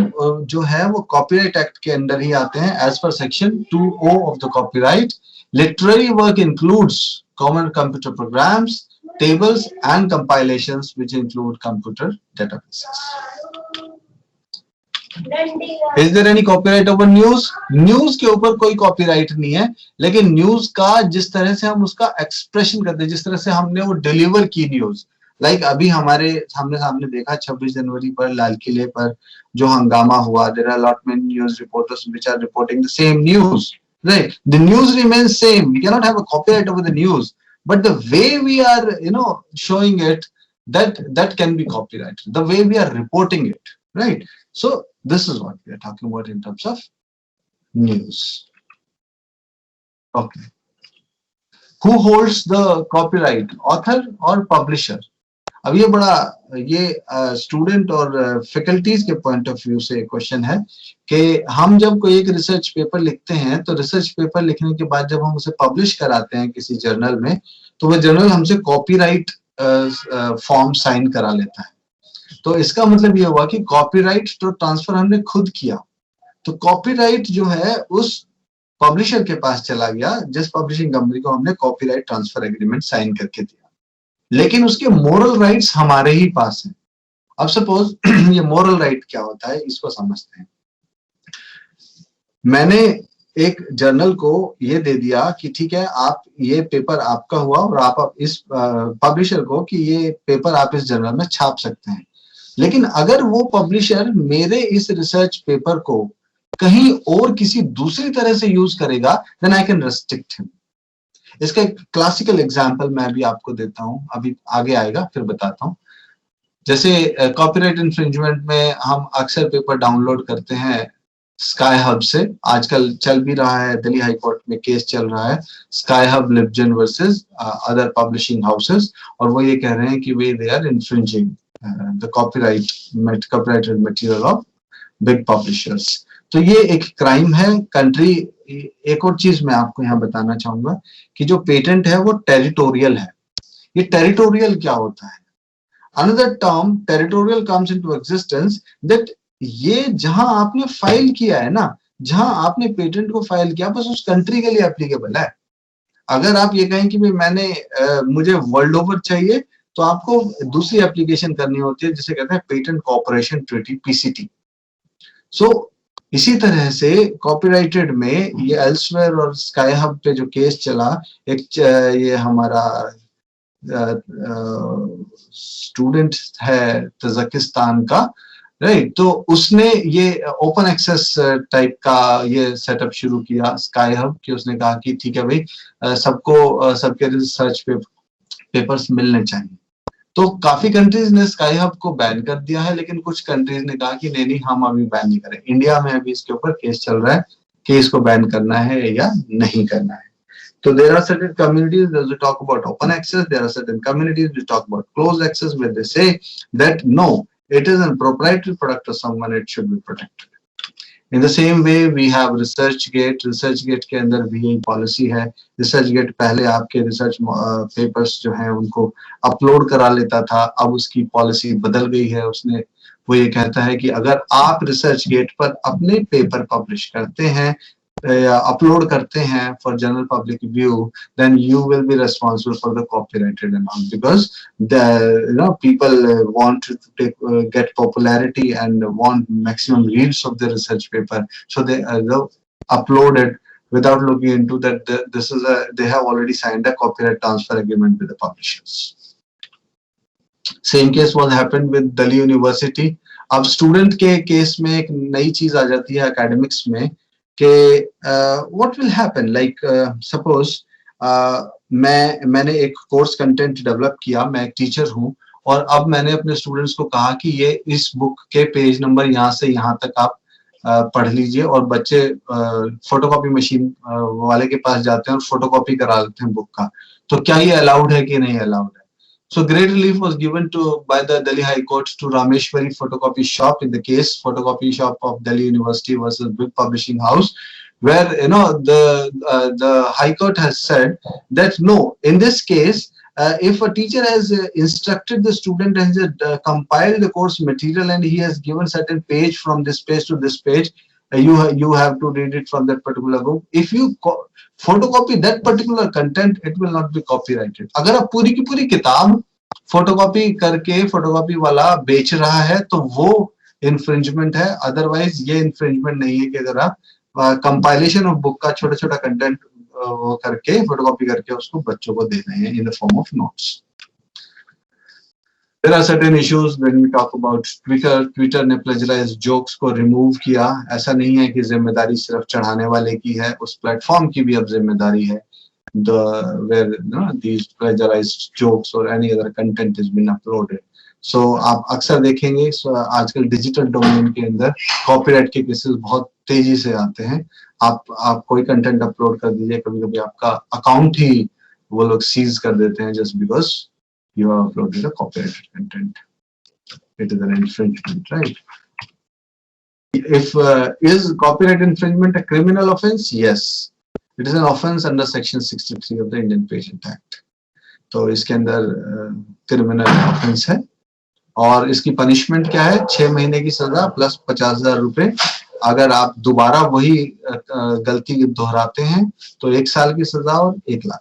जो है वो कॉपीराइट एक्ट के अंदर ही आते हैं as per section 2O of the copyright. Literary work includes common computer programs, tables and compilations which include computer databases. Is there any copyright over news? News के ऊपर कोई कॉपीराइट नहीं है, लेकिन न्यूज का जिस तरह से हम उसका एक्सप्रेशन करते हैं, जिस तरह से हमने वो डिलीवर की न्यूज, लाइक अभी हमारे सामने देखा 26 जनवरी पर लाल किले पर जो हंगामा हुआ, there are lot many news reporters which are reporting the same news, right? The news remains same. We cannot have a copyright over the news, but the way we are, showing it, that can be copyrighted. The way we are reporting it, right? So this is what we are talking about in terms of news. Okay. Who holds the copyright, author or publisher? अब ये student और faculties के point of view से question है कि हम जब कोई एक रिसर्च पेपर लिखते हैं तो रिसर्च पेपर लिखने के बाद जब हम उसे पब्लिश कराते हैं किसी जर्नल में, तो वह जर्नल हमसे कॉपीराइट फॉर्म साइन करा लेता है। तो इसका मतलब ये हुआ कि कॉपीराइट तो ट्रांसफर हमने खुद किया, तो कॉपीराइट जो है उस पब्लिशर के पास चला गया जिस पब्लिशिंग कंपनी को हमने कॉपीराइट ट्रांसफर एग्रीमेंट साइन करके दिया, लेकिन उसके मोरल राइट्स हमारे ही पास हैं। अब सपोज ये मोरल राइट क्या होता है इसको समझते हैं। मैंने एक जर्नल को ये दे दिया कि ठीक है, आप ये पेपर आपका हुआ और आप इस पब्लिशर को कि ये पेपर आप इस जर्नल में छाप सकते हैं, लेकिन अगर वो पब्लिशर मेरे इस रिसर्च पेपर को कहीं और किसी दूसरी तरह से यूज करेगा, then I can restrict him. इसका एक क्लासिकल एग्जांपल मैं भी आपको देता हूं, अभी आगे आएगा फिर बताता हूं। जैसे कॉपीराइट इन्फ्रिंजमेंट में हम अक्सर पेपर डाउनलोड करते हैं स्काई हब से, आजकल चल भी रहा है, दिल्ली हाई कोर्ट में केस चल रहा है Sci Hub LibGen versus other publishing houses, और वो ये कह रहे हैं कि वे they are infringing the copyrighted material of big publishers. तो ये एक क्राइम है कंट्री। एक और चीज मैं आपको यहाँ बताना चाहूंगा कि जो पेटेंट है वो टेरिटोरियल है। ये टेरिटोरियल क्या होता है? Another term territorial comes into existence that ये जहां आपने फाइल किया है ना, जहां आपने पेटेंट को फाइल किया, बस उस कंट्री के लिए एप्लीकेबल है। अगर आप ये कहें कि भाई मुझे वर्ल्ड ओवर चाहिए, तो आपको दूसरी एप्लीकेशन करनी होती है जिसे कहते हैं पेटेंट कॉपरेशन ट्रीटी, पीसीटी। सो इसी तरह से कॉपीराइटेड में ये एल्सवेयर और स्काई हब पे जो केस चला, एक ये हमारा स्टूडेंट है तजाकिस्तान का, राइट, तो उसने ये ओपन एक्सेस टाइप का ये सेटअप शुरू किया स्काई हब कि उसने कहा कि ठीक है भाई, सबको सबके रिसर्च पेपर्स मिलने चाहिए। तो काफी कंट्रीज ने स्काई हब को बैन कर दिया है, लेकिन कुछ कंट्रीज ने कहा कि नहीं हम अभी बैन नहीं करें। इंडिया में अभी इसके ऊपर केस चल रहा है कि इसको बैन करना है या नहीं करना है। So there are certain communities that talk about open access. There are certain communities which talk about closed access, where they say that no, it is a proprietary product of someone, it should be protected. In the same way, we have ResearchGate. ResearchGate के अंदर भी यही policy है। ResearchGate पहले आपके research papers जो हैं उनको अपलोड करा लेता था, अब उसकी पॉलिसी बदल गई है। उसने वो ये कहता है कि अगर आप ResearchGate पर अपने पेपर पब्लिश करते हैं या अपलोड करते हैं for general public view, then you will be responsible for the copyrighted amount, because people want to get popularity and want maximum reads of the research paper, so they upload it without looking into that they have already signed a copyright transfer agreement with the publishers. Same case was happened with Delhi University. अब student के case में एक नई चीज आ जाती है academics में कि what will happen, like suppose मैंने एक कोर्स कंटेंट डेवलप किया, मैं एक टीचर हूँ, और अब मैंने अपने स्टूडेंट्स को कहा कि ये इस बुक के पेज नंबर यहाँ से यहाँ तक आप पढ़ लीजिए, और बच्चे फोटोकॉपी मशीन वाले के पास जाते हैं और फोटोकॉपी करा लेते हैं बुक का। तो क्या ये अलाउड है कि नहीं अलाउड है? So great relief was given by the Delhi High Court to Rameshwari Photocopy Shop in the case Photocopy Shop of Delhi University versus Big Publishing House, where the High Court has said that no, in this case, if a teacher has instructed the student and has compiled the course material and he has given certain page from this page to this page, you have to read it from that particular book. If you photocopy that particular content, it will not be copyrighted. अगर आप पूरी की पूरी किताब photocopy करके photocopy वाला बेच रहा है तो वो इन्फ्रिंजमेंट है, अदरवाइज ये इन्फ्रिंजमेंट नहीं है कि अगर आप कंपाइलेशन ऑफ बुक का छोटा छोटा कंटेंट वो करके फोटोकॉपी करके उसको बच्चों को दे रहे हैं इन the form of notes. There are certain issues when we talk about Twitter. Twitter ने plagiarized jokes को remove किया. ऐसा नहीं है कि जिम्मेदारी सिर्फ चढ़ाने वाले की है, उस प्लेटफॉर्म की भी अब जिम्मेदारी है. Where these plagiarized jokes or any other content has been uploaded. So आप अक्सर देखेंगे आजकल डिजिटल डोमेन के अंदर कॉपीराइट के केसेस बहुत तेजी से आते हैं. आप कोई कंटेंट अपलोड कर दीजिए, कभी-कभी आपका अकाउंट ही वो लोग सीज कर देते हैं just because you have uploaded a copyrighted content. It is an infringement, right? If is copyright infringement a criminal offense? Yes, it is an offense under section 63 of the Indian Patent Act. तो इसके अंदर criminal offence है और इसकी punishment क्या है? 6 महीने की सजा प्लस 50,000 रुपए. अगर आप दोबारा वही गलती दोहराते हैं तो 1 साल की सजा और 1 lakh.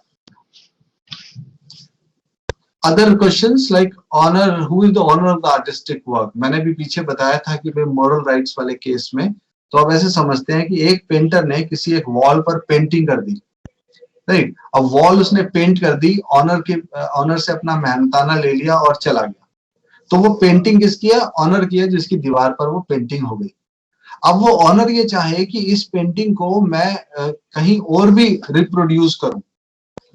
Other questions like honor, who is the owner of the artistic work? मैंने भी पीछे बताया था कि भाई moral rights वाले केस में तो अब ऐसे समझते हैं कि एक पेंटर ने किसी एक वॉल पर पेंटिंग कर दी, राइट? अब वॉल उसने पेंट कर दी, ऑनर से अपना मेहनताना ले लिया और चला गया. तो वो पेंटिंग किसकी है? ऑनर की है, जिसकी दीवार पर वो पेंटिंग हो गई. अब वो ऑनर ये चाहे कि इस पेंटिंग को मैं कहीं और भी रिप्रोड्यूस करूं.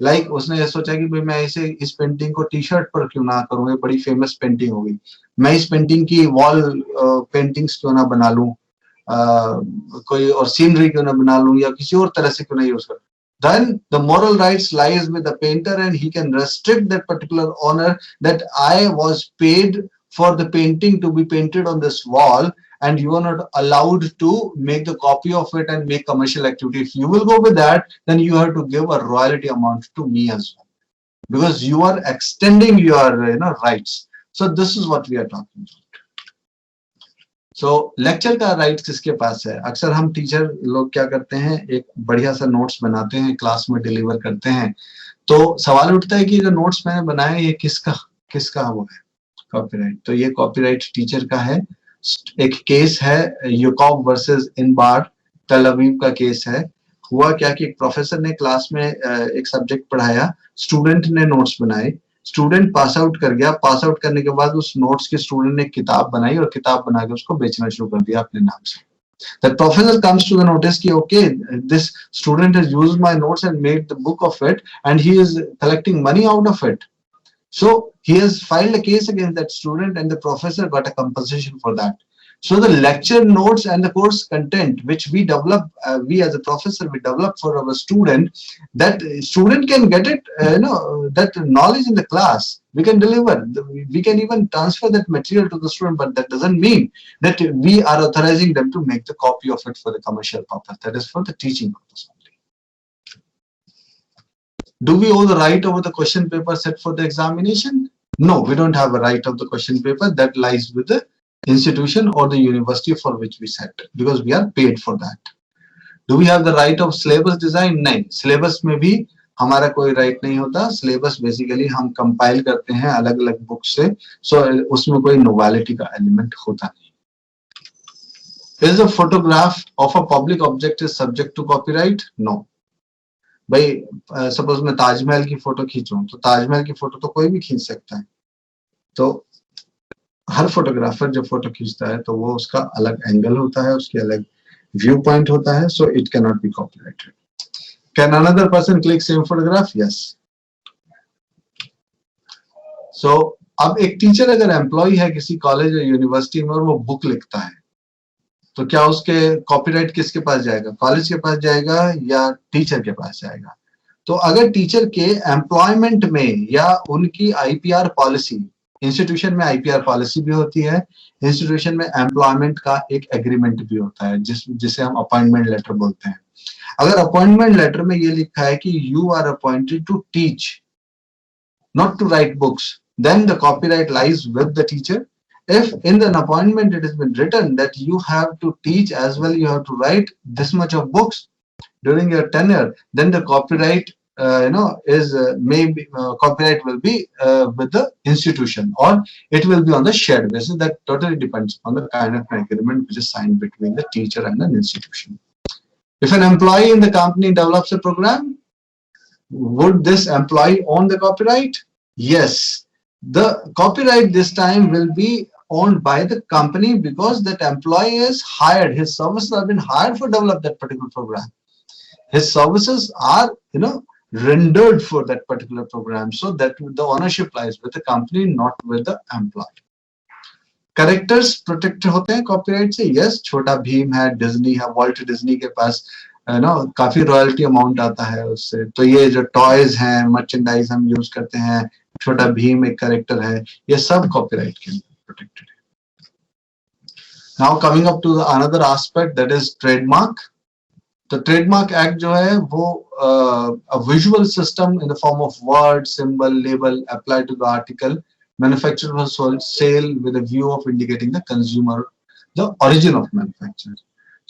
लाइक उसने ये सोचा कि भाई मैं इस पेंटिंग को टी शर्ट पर क्यों ना करूं, ये बड़ी फेमस पेंटिंग हो गई, मैं इस पेंटिंग की वॉल पेंटिंग्स क्यों ना बना लूं, कोई और सीनरी क्यों ना बना लूं या किसी और तरह से क्यों ना यूज करूं. Then the moral rights lies with the painter and he can restrict that particular owner that I was paid for the painting to be painted on this wall and you are not allowed to make the copy of it and make commercial activity. If you will go with that, then you have to give a royalty amount to me as well, because you are extending your rights. So this is what we are talking about. So lecture का right किसके पास है? अक्सर हम teacher लोग क्या करते हैं, एक बढ़िया सा नोट्स बनाते हैं, क्लास में डिलीवर करते हैं, तो सवाल उठता है कि जो नोट्स मैंने बनाए ये किसका वो है कॉपीराइट. तो ये कॉपीराइट टीचर का है. एक केस है यूकॉब वर्सेस इनबार, टेल अवीव का केस है. हुआ क्या कि एक प्रोफेसर ने क्लास में एक सब्जेक्ट पढ़ाया, स्टूडेंट ने नोट्स बनाए, स्टूडेंट पास आउट कर गया. पास आउट करने के बाद उस नोट्स के स्टूडेंट ने किताब बनाई और किताब बना के उसको बेचना शुरू कर दिया अपने नाम से. The professor comes to the notice कि okay, this student has used my notes and made the book of it and he is collecting money out of it. So he has filed a case against that student and the professor got a compensation for that. So the lecture notes and the course content which we develop, we as a professor, we develop for our student, that student can get it, that knowledge in the class. We can deliver, we can even transfer that material to the student, but that doesn't mean that we are authorizing them to make the copy of it for the commercial purpose. That is for the teaching purpose only. Do we owe the right over the question paper set for the examination? No, we don't have a right of the question paper. That lies with the institution or the university for which we set, because we are paid for that. Do we have the right of syllabus design? नहीं, syllabus में भी हमारा कोई right नहीं होता. Syllabus basically हम compile करते हैं अलग अलग books से, so उसमें कोई novelty का element होता नहीं. Is a photograph of a public object is subject to copyright? No. भाई सपोज मैं ताजमहल की फोटो खींचूं तो ताजमहल की फोटो तो कोई भी खींच सकता है. तो हर फोटोग्राफर जब फोटो खींचता है तो वो उसका अलग एंगल होता है, उसकी अलग व्यू पॉइंट होता है. So it can not be copyrighted. Can another person click same photograph? Yes. So अब एक टीचर अगर एम्प्लॉय है किसी कॉलेज या यूनिवर्सिटी में और वो बुक लिखता है तो क्या उसके कॉपीराइट किसके पास जाएगा? कॉलेज के पास जाएगा या टीचर के पास जाएगा? तो अगर टीचर के एम्प्लॉयमेंट में या उनकी आईपीआर पॉलिसी, इंस्टीट्यूशन में आईपीआर पॉलिसी भी होती है, इंस्टीट्यूशन में एम्प्लॉयमेंट का एक एग्रीमेंट भी होता है जिसे हम अपॉइंटमेंट लेटर बोलते हैं. अगर अपॉइंटमेंट लेटर में ये लिखा है कि you are appointed to teach, not to write books, then the copyright lies with the teacher. If in the appointment it has been written that you have to teach as well, you have to write this much of books during your tenure, then the copyright, copyright will be with the institution, or it will be on the shared basis. That totally depends on the kind of agreement which is signed between the teacher and an institution. If an employee in the company develops a program, would this employee own the copyright? Yes. The copyright this time will be owned by the company because that employee is hired. His services have been hired for develop that particular program. His services are, rendered for that particular program. So that the ownership lies with the company, not with the employee. Characters protect होते हैं copyright से. Yes, छोटा भीम है, Disney है, Walt Disney के पास काफी royalty amount आता है उससे. तो ये जो टॉयज हैं, मर्चेंडाइज हम यूज करते हैं, छोटा भीम एक कैरेक्टर है, ये सब कॉपीराइट के अंदर प्रोटेक्टेड है. Now coming up to another aspect, that is trademark. तो ट्रेडमार्क एक्ट जो है वो visual system in the form of word, symbol, label apply to the article manufactured for sale with a view of indicating the consumer the origin of manufacture.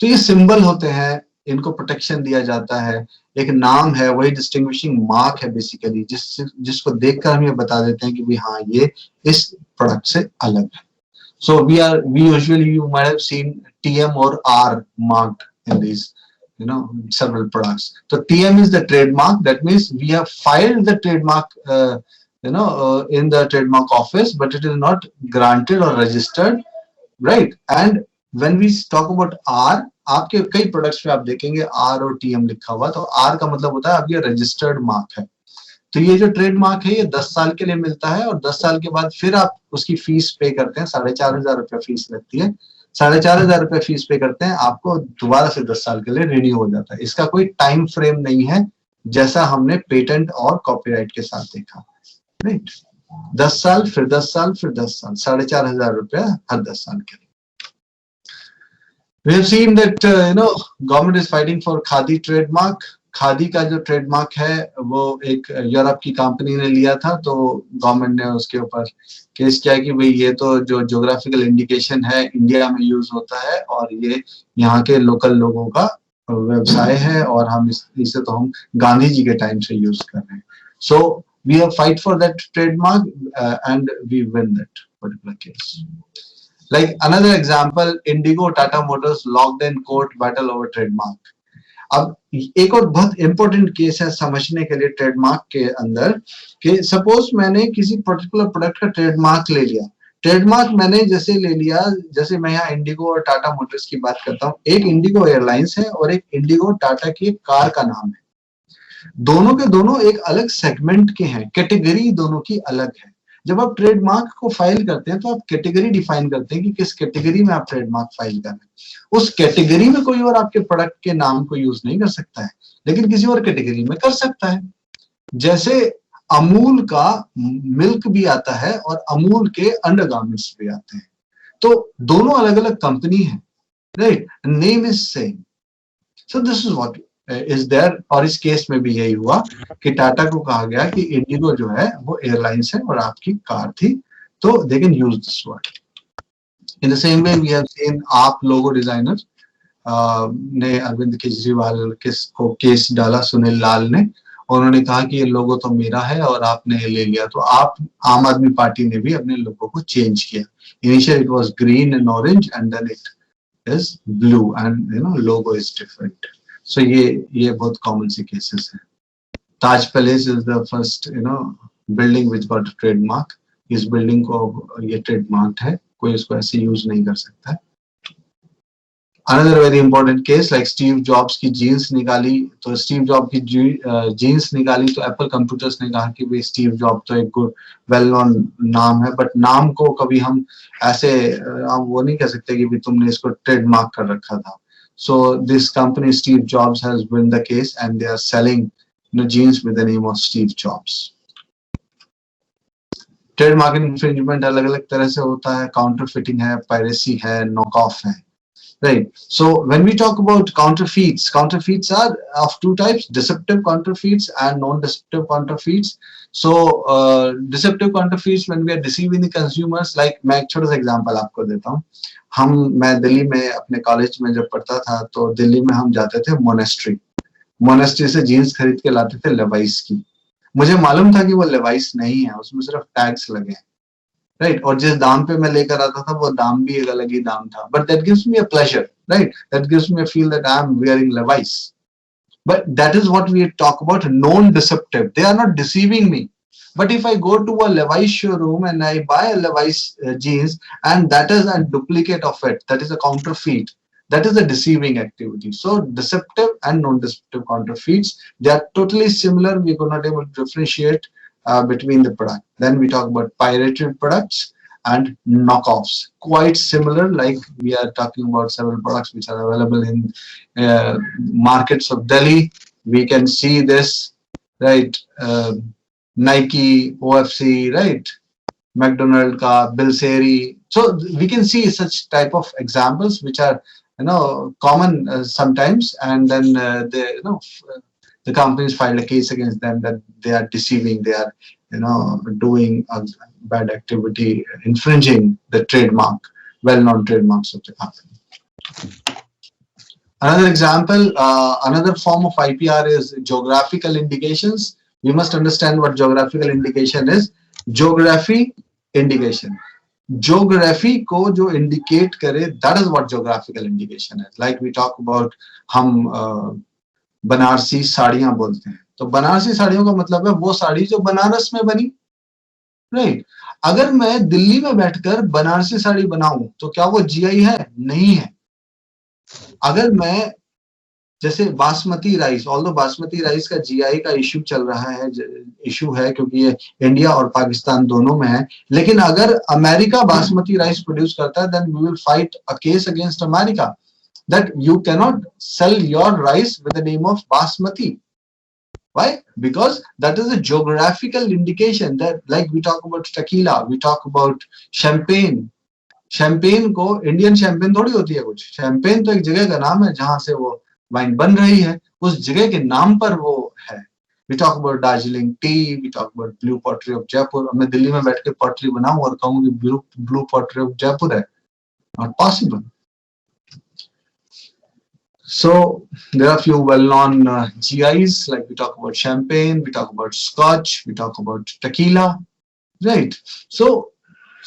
तो ये symbol होते हैं, इनको protection दिया जाता है. एक नाम है, वही डिस्टिंग्विशिंग मार्क है बेसिकली, जिसको देखकर हम ये बता देते हैं कि भी हाँ ये इस प्रोडक्ट से अलग है. So we usually, you might have seen TM or R marked in these several products. So TM is the trademark. That means we have filed the trademark in the trademark office, but it is not granted or registered, right? And when we talk about R, आपके कई products पे आप देखेंगे R और TM लिखा हुआ. तो R का मतलब होता है अब ये रजिस्टर्ड मार्क है. तो ये जो ट्रेडमार्क है ये 10 साल के लिए मिलता है, और 10 साल के बाद फिर आप उसकी फीस पे करते हैं. 4,500 रुपये फीस लगती है. 4,500 रुपये फीस पे करते हैं, आपको दोबारा से 10 साल के लिए रिन्यू हो जाता है. इसका कोई टाइम फ्रेम नहीं है, जैसा हमने पेटेंट और कॉपीराइट के साथ देखा. राइट, 10 साल, फिर 10 साल, फिर 10 साल, 4,500 रुपया हर 10 साल के लिए. We have seen that government is fighting for khadi trademark. Khadi का जो ट्रेडमार्क है वो एक यूरोप की कंपनी ने लिया था, तो गवर्नमेंट ने उसके ऊपर केस किया कि भाई ये तो जो ज्योग्राफिकल इंडिकेशन है इंडिया में यूज होता है, और ये यहाँ के लोकल लोगों का व्यवसाय है, और हम इसे तो हम गांधी जी के टाइम से यूज कर रहे हैं. सो we have fight for that trademark and we win that particular case. Like another example, Indigo, Tata Motors locked in court battle over trademark. अब एक और बहुत इंपॉर्टेंट केस है समझने के लिए ट्रेडमार्क के अंदर, कि सपोज मैंने किसी पर्टिकुलर प्रोडक्ट का ट्रेडमार्क ले लिया. ट्रेडमार्क मैंने जैसे ले लिया, जैसे मैं यहाँ इंडिगो और टाटा मोटर्स की बात करता हूँ. एक इंडिगो एयरलाइंस है और एक इंडिगो टाटा की एक कार का नाम है. दोनों के दोनों एक अलग सेगमेंट के हैं, कैटेगरी दोनों की अलग है. जब आप ट्रेडमार्क को फाइल करते हैं तो आप कैटेगरी डिफाइन करते हैं कि किस कैटेगरी में आप ट्रेडमार्क फाइल कर रहे हैं. उस कैटेगरी में कोई और आपके प्रोडक्ट के नाम को यूज नहीं कर सकता है, लेकिन किसी और कैटेगरी में कर सकता है. जैसे अमूल का मिल्क भी आता है और अमूल के अंडरगारमेंट्स भी आते हैं. तो दोनों अलग अलग कंपनी है, right, name is same. So this is what is there. और इस केस में भी यही हुआ कि टाटा को कहा गया कि इंडिगो जो है वो एयरलाइंस है और आपकी कार थी, तो they can use this word. In the same way we have seen आप लोगो डिजाइनर ने अरविंद केजरीवाल को केस डाला, सुनील लाल ने. उन्होंने कहा कि ये लोगो तो मेरा है और आपने ले लिया. तो आप आम आदमी पार्टी ने भी अपने लोगो को चेंज किया. Initial it was green and orange and then it is blue and logo is different. So ये बहुत कॉमन सी केसेस हैं. Taj palace is the first building which got trademark. इस बिल्डिंग को ये ट्रेडमार्क है, कोई इसको ऐसे यूज नहीं कर सकता है. Another very important case, like Steve jobs की जीन्स निकाली. तो स्टीव जॉब की जीन्स निकाली तो एप्पल कंप्यूटर्स ने कहा कि भाई स्टीव जॉब तो एक गुड वेल नोन नाम है, बट नाम को कभी हम ऐसे वो नहीं कह सकते कि भाई तुमने इसको ट्रेडमार्क कर रखा था. So this company Steve Jobs has won the case and they are selling jeans with the name of Steve Jobs. Trademark infringement अलग अलग तरह से होता है. Counterfeiting है, piracy है, knockoff है, right? So when we talk about counterfeits are of two types: deceptive counterfeits and non-deceptive counterfeits. So deceptive counterfeits, when we are deceiving the consumers, like मैं एक छोटा सा example आपको देता हूँ. मैं दिल्ली में अपने कॉलेज में जब पढ़ता था तो दिल्ली में हम जाते थे मोनेस्ट्री से जीन्स खरीद के लाते थे लेवाइस की. मुझे मालूम था कि वो लेवाइस नहीं है, उसमें सिर्फ टैग्स लगे हैं, राइट. और जिस दाम पे मैं लेकर आता था वो दाम भी एक अलग ही दाम था, but that gives me a pleasure, right. That gives me a feel that I am wearing Levi's. But that is what we talk about non-deceptive. They are not deceiving me. But if I go to a Levi's showroom and I buy a Levi's jeans and that is a duplicate of it, that is a counterfeit, that is a deceiving activity. So deceptive and non-deceptive counterfeits, they are totally similar. We could not able to differentiate between the product. Then we talk about pirated products and knockoffs, quite similar. Like we are talking about several products which are available in markets of Delhi. We can see this, right? Nike, OFC, right? McDonald ka, Bilseri. So we can see such type of examples which are, common sometimes, and then the companies filed a case against them that they are deceiving, they are doing a bad activity, infringing the trademark, well-known trademarks of the company. Another example, another form of IPR is geographical indications. We must understand what geographical indication is. Geography indication. Geography को जो indicate करे, that is what geographical indication is. Like we talk about, हम बनारसी साड़ियां बोलते हैं, तो बनारसी साड़ियों का मतलब है वो साड़ी जो बनारस में बनी, राइट? अगर मैं दिल्ली में बैठकर बनारसी साड़ी बनाऊं तो क्या वो जीआई है? नहीं है. अगर मैं जैसे basmati rice, although basmati rice का जीआई का इश्यू चल रहा है, इश्यू है क्योंकि ये इंडिया और पाकिस्तान दोनों में है, लेकिन अगर अमेरिका बासमती राइस प्रोड्यूस करता है, then we will fight a case against America that you cannot sell your rice with the name of basmati. Why? Because that is a geographical indication that, like we talk about tequila, we talk about champagne. Champagne को Indian champagne थोड़ी होती है कुछ. Champagne तो एक जगह का नाम है जहां से वो वाइन बन रही है, उस जगह के नाम पर वो है. We talk about Darjeeling tea, we talk about blue pottery of Jaipur. अब मैं दिल्ली में बैठ के पॉटरी बनाऊं और कहूं कि blue pottery of Jaipur है, not possible. So there are few well-known GIs, like we talk about champagne, we talk about scotch, we talk about tequila, right? So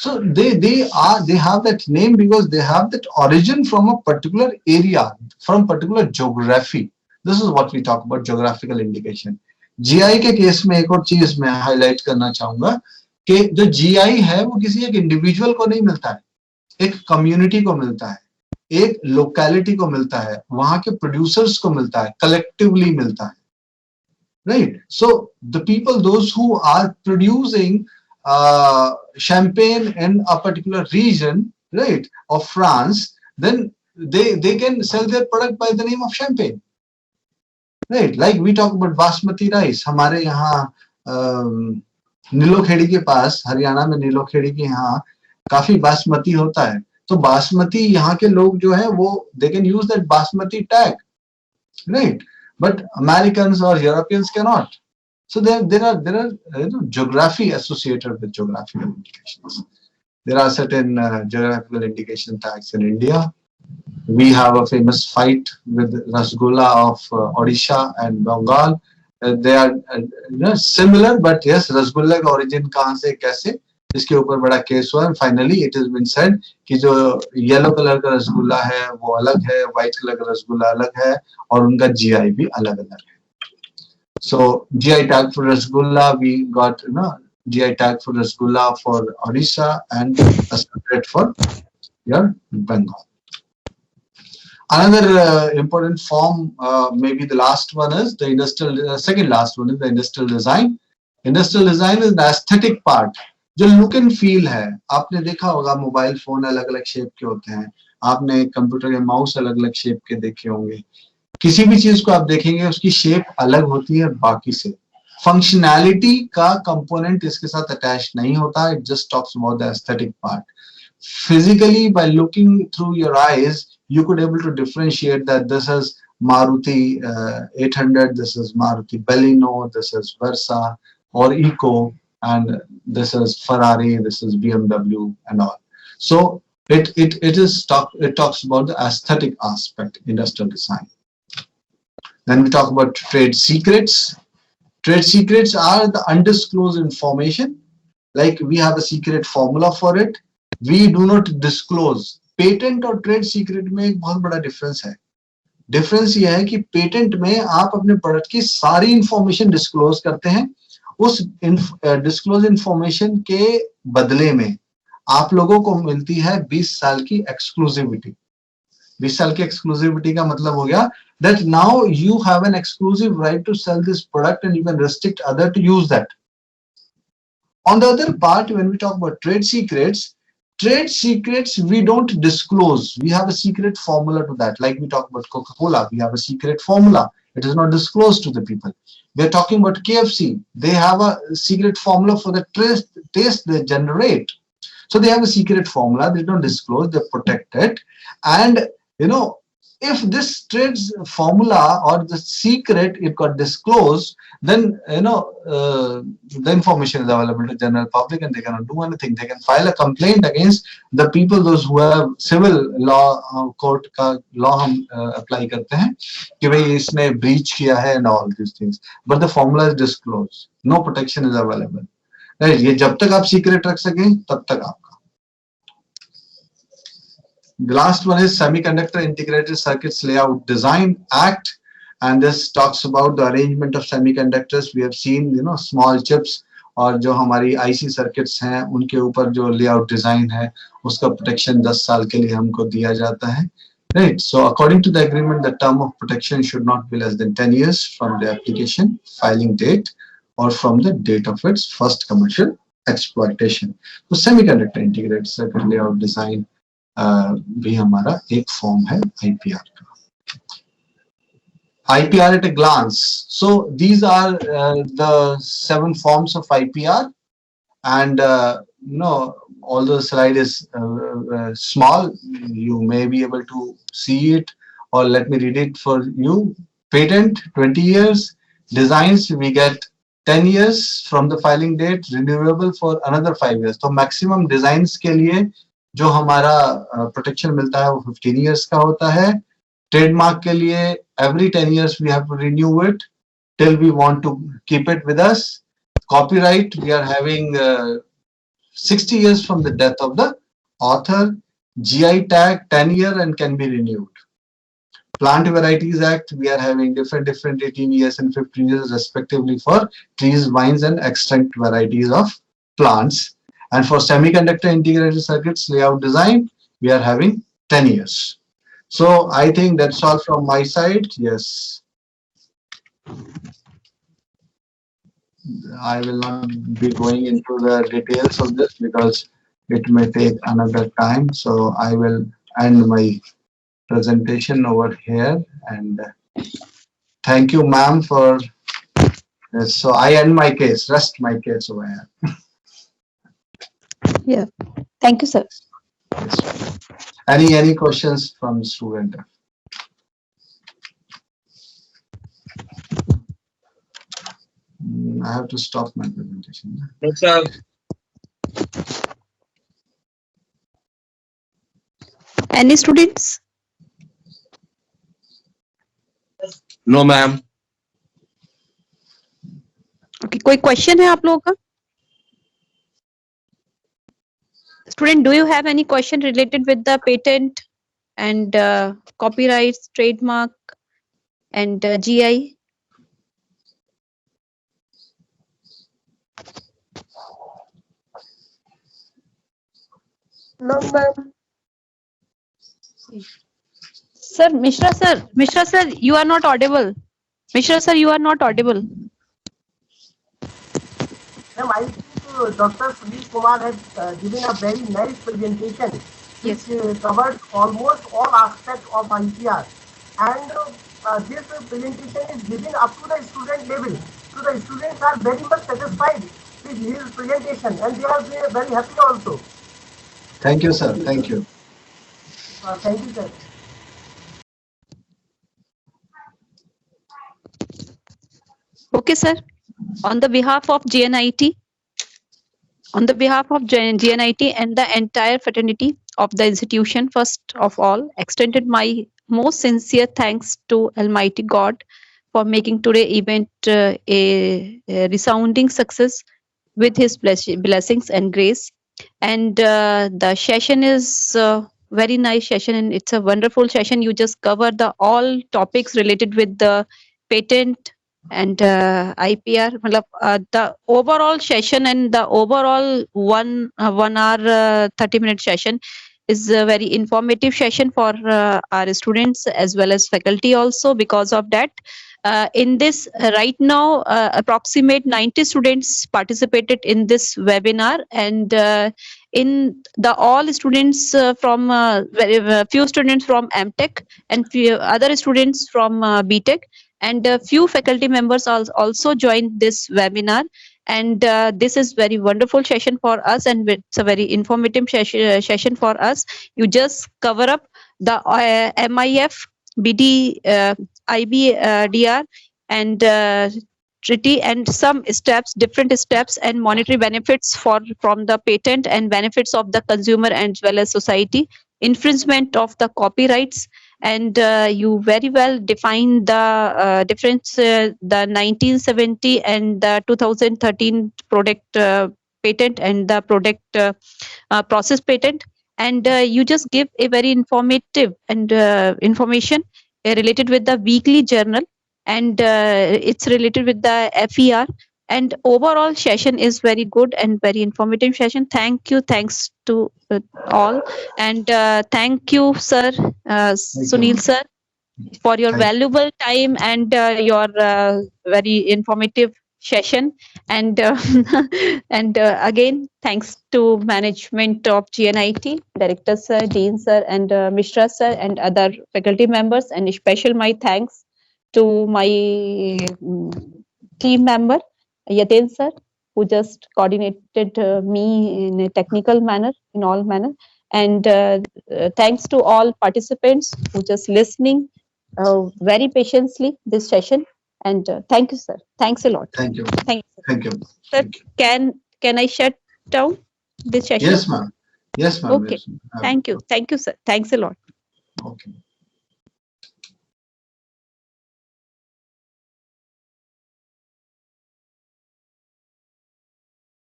they have that name because they have that origin from a particular area, from particular geography. This is what we talk about geographical indication. GI के case में एक और चीज मैं highlight करना चाहूंगा कि जो GI है वो किसी एक इंडिविजुअल को नहीं मिलता है, एक कम्युनिटी को मिलता है, एक लोकेलिटी को मिलता है, वहां के प्रोड्यूसर्स को मिलता है, कलेक्टिवली मिलता है, right? So the people those who are producing champagne in a particular region, right, of France, then they can sell their product by the name of champagne, right? Like we talk about basmati rice. हमारे यहाँ नीलोखेड़ी के पास, हरियाणा में नीलोखेड़ी के यहाँ काफी बासमती होता है, तो बासमती यहाँ के लोग जो है वो they can use that basmati tag, right? But Americans or Europeans cannot. So there are geography associated with geographical indications. There are certain geographical indication tags in India. We have a famous fight with Rasgulla of Odisha and Bengal. They are similar, but yes, Rasgulla का origin कहाँ से कैसे, इसके ऊपर बड़ा case हुआ. Finally it has been said कि जो येलो कलर का रसगुल्ला है वो अलग है, व्हाइट कलर का रसगुल्ला अलग है, और उनका जीआई भी अलग अलग है. So GI tag for Rasgulla, we got GI tag for Rasgulla for Odisha and a separate for your Bengal. Another important form, maybe the last one is the industrial. Second last one is the industrial design. Industrial design is the aesthetic part. जो look and feel है, आपने देखा होगा mobile phone अलग अलग shape के होते हैं, आपने कंप्यूटर के माउस अलग अलग शेप के देखे होंगे. किसी भी चीज को आप देखेंगे उसकी शेप अलग होती है बाकी से. फंक्शनैलिटी का कंपोनेंट इसके साथ अटैच नहीं होता. It just talks about the aesthetic part. Physically by looking through your eyes you could able to differentiate that this is Maruti 800, this is Maruti Baleno, this is Versa or Eco, and this is Ferrari, this is BMW and all. So it talks about the aesthetic aspect, industrial design. Then we talk about trade secrets. Trade secrets are the undisclosed information. Like we have a secret formula for it. We do not disclose. Patent और trade secret में एक बहुत बड़ा difference है. Difference यह है कि patent में आप अपने प्रोडक्ट की सारी इंफॉर्मेशन डिस्क्लोज करते हैं, उस डिस्क्लोज इंफॉर्मेशन के बदले में आप लोगों को मिलती है 20 साल की एक्सक्लूसिविटी। 20 साल की एक्सक्लूसिविटी का मतलब हो गया that now you have an exclusive right to sell this product and you can restrict other to use that. On the other part, when we talk about trade secrets we don't disclose. We have a secret formula to that. Like we talk about Coca-Cola, we have a secret formula. It is not disclosed to the people. We are talking about KFC. They have a secret formula for the taste they generate. So they have a secret formula. They don't disclose. They protect it. And if this trade formula or the secret it got disclosed, then the information is available to general public and they cannot do anything. They can file a complaint against the people, those who have civil law court का law हम apply करते हैं कि भाई इसने breach किया है and all these things. But the formula is disclosed. No protection is available. Right? ये जब तक आप secret रख सकें तब तक आपका. The last one is Semiconductor Integrated Circuits Layout Design Act, and this talks about the arrangement of semiconductors. We have seen, small chips और जो हमारी IC circuits हैं उनके ऊपर जो layout design है उसका protection 10 साल के लिए हमको दिया जाता है. Right. So according to the agreement, the term of protection should not be less than 10 years from the application filing date or from the date of its first commercial exploitation. So Semiconductor Integrated Circuit Layout Design भी हमारा एक form है IPR का. IPR at a glance. So these are the 7 forms of IPR, and although the slide is small, you may be able to see it, or let me read it for you. Patent 20 years, designs we get 10 years from the filing date, renewable for another 5 years. तो maximum designs के लिए जो हमारा protection मिलता है वो 15 years का होता है. ट्रेडमार्क के लिए every 10 years we have to renew it till we want to keep it with us. Copyright we are having 60 years from the death of the author. GI tag 10 year and can be renewed. Plant Varieties Act we are having different 18 years and 15 years respectively for trees, vines and extinct varieties of plants. And for Semiconductor Integrated Circuits Layout Design, we are having 10 years. So I think that's all from my side. Yes. I will not be going into the details of this because it may take another time. So I will end my presentation over here. And thank you, ma'am, for this. So I end my case, rest my case over here. Yeah. Thank you, sir. Yes. Any questions from the student? I have to stop my presentation. Yes, sir. Any students? No, ma'am. Okay, कोई question है आप लोगों का? Student, do you have any question related with the patent and copyrights, trademark and GI? No, ma'am. Sir, Mishra sir, you are not audible. Mishra sir, you are not audible. Ma'am, I think Dr. Sunil Kumar has given a very nice presentation, which covered almost all aspects of IPR. And this presentation is given up to the student level. So the students are very much satisfied with his presentation and they are very happy also. Thank you, sir. Thank you. Thank you, sir. Okay, sir. On the behalf of GNIT, and the entire fraternity of the institution, first of all, extended my most sincere thanks to Almighty God for making today event a resounding success with His blessings and grace. And the session is very nice session, and it's a wonderful session. You just cover the all topics related with the patent, and IPR. The overall session and the overall 1 hour 30-minute session is a very informative session for our students as well as faculty also. Because of that, in this right now, approximate 90 students participated in this webinar, and in the all students from very few students from MTech and few other students from BTech, and a few faculty members also joined this webinar. And this is very wonderful session for us, and it's a very informative session for us. You just cover up the MIF, BD, IBDR, and treaty, and some steps, different steps and monetary benefits from the patent, and benefits of the consumer as well as society, infringement of the copyrights, and you very well define the difference, the 1970 and the 2013 product patent and the product process patent. And you just give a very informative and information related with the weekly journal, and it's related with the FER. And overall session is very good and very informative session. Thank you. Thanks to all. And thank you, sir, Sunil sir, for your Thank you. valuable time and your very informative session. And and again, thanks to management of GNIT, Director sir, Dean sir, and Mishra sir, and other faculty members. And special my thanks to my team member, Yaten sir, who just coordinated me in a technical manner, in all manner. And thanks to all participants who just listening very patiently this session. And thank you, sir. Thanks a lot. Thank you. Thank you. Thank you. Sir, can I shut down this session? Yes, ma'am. Yes, ma'am. Okay. Yes. Thank you. Thank you, sir. Thanks a lot. Okay.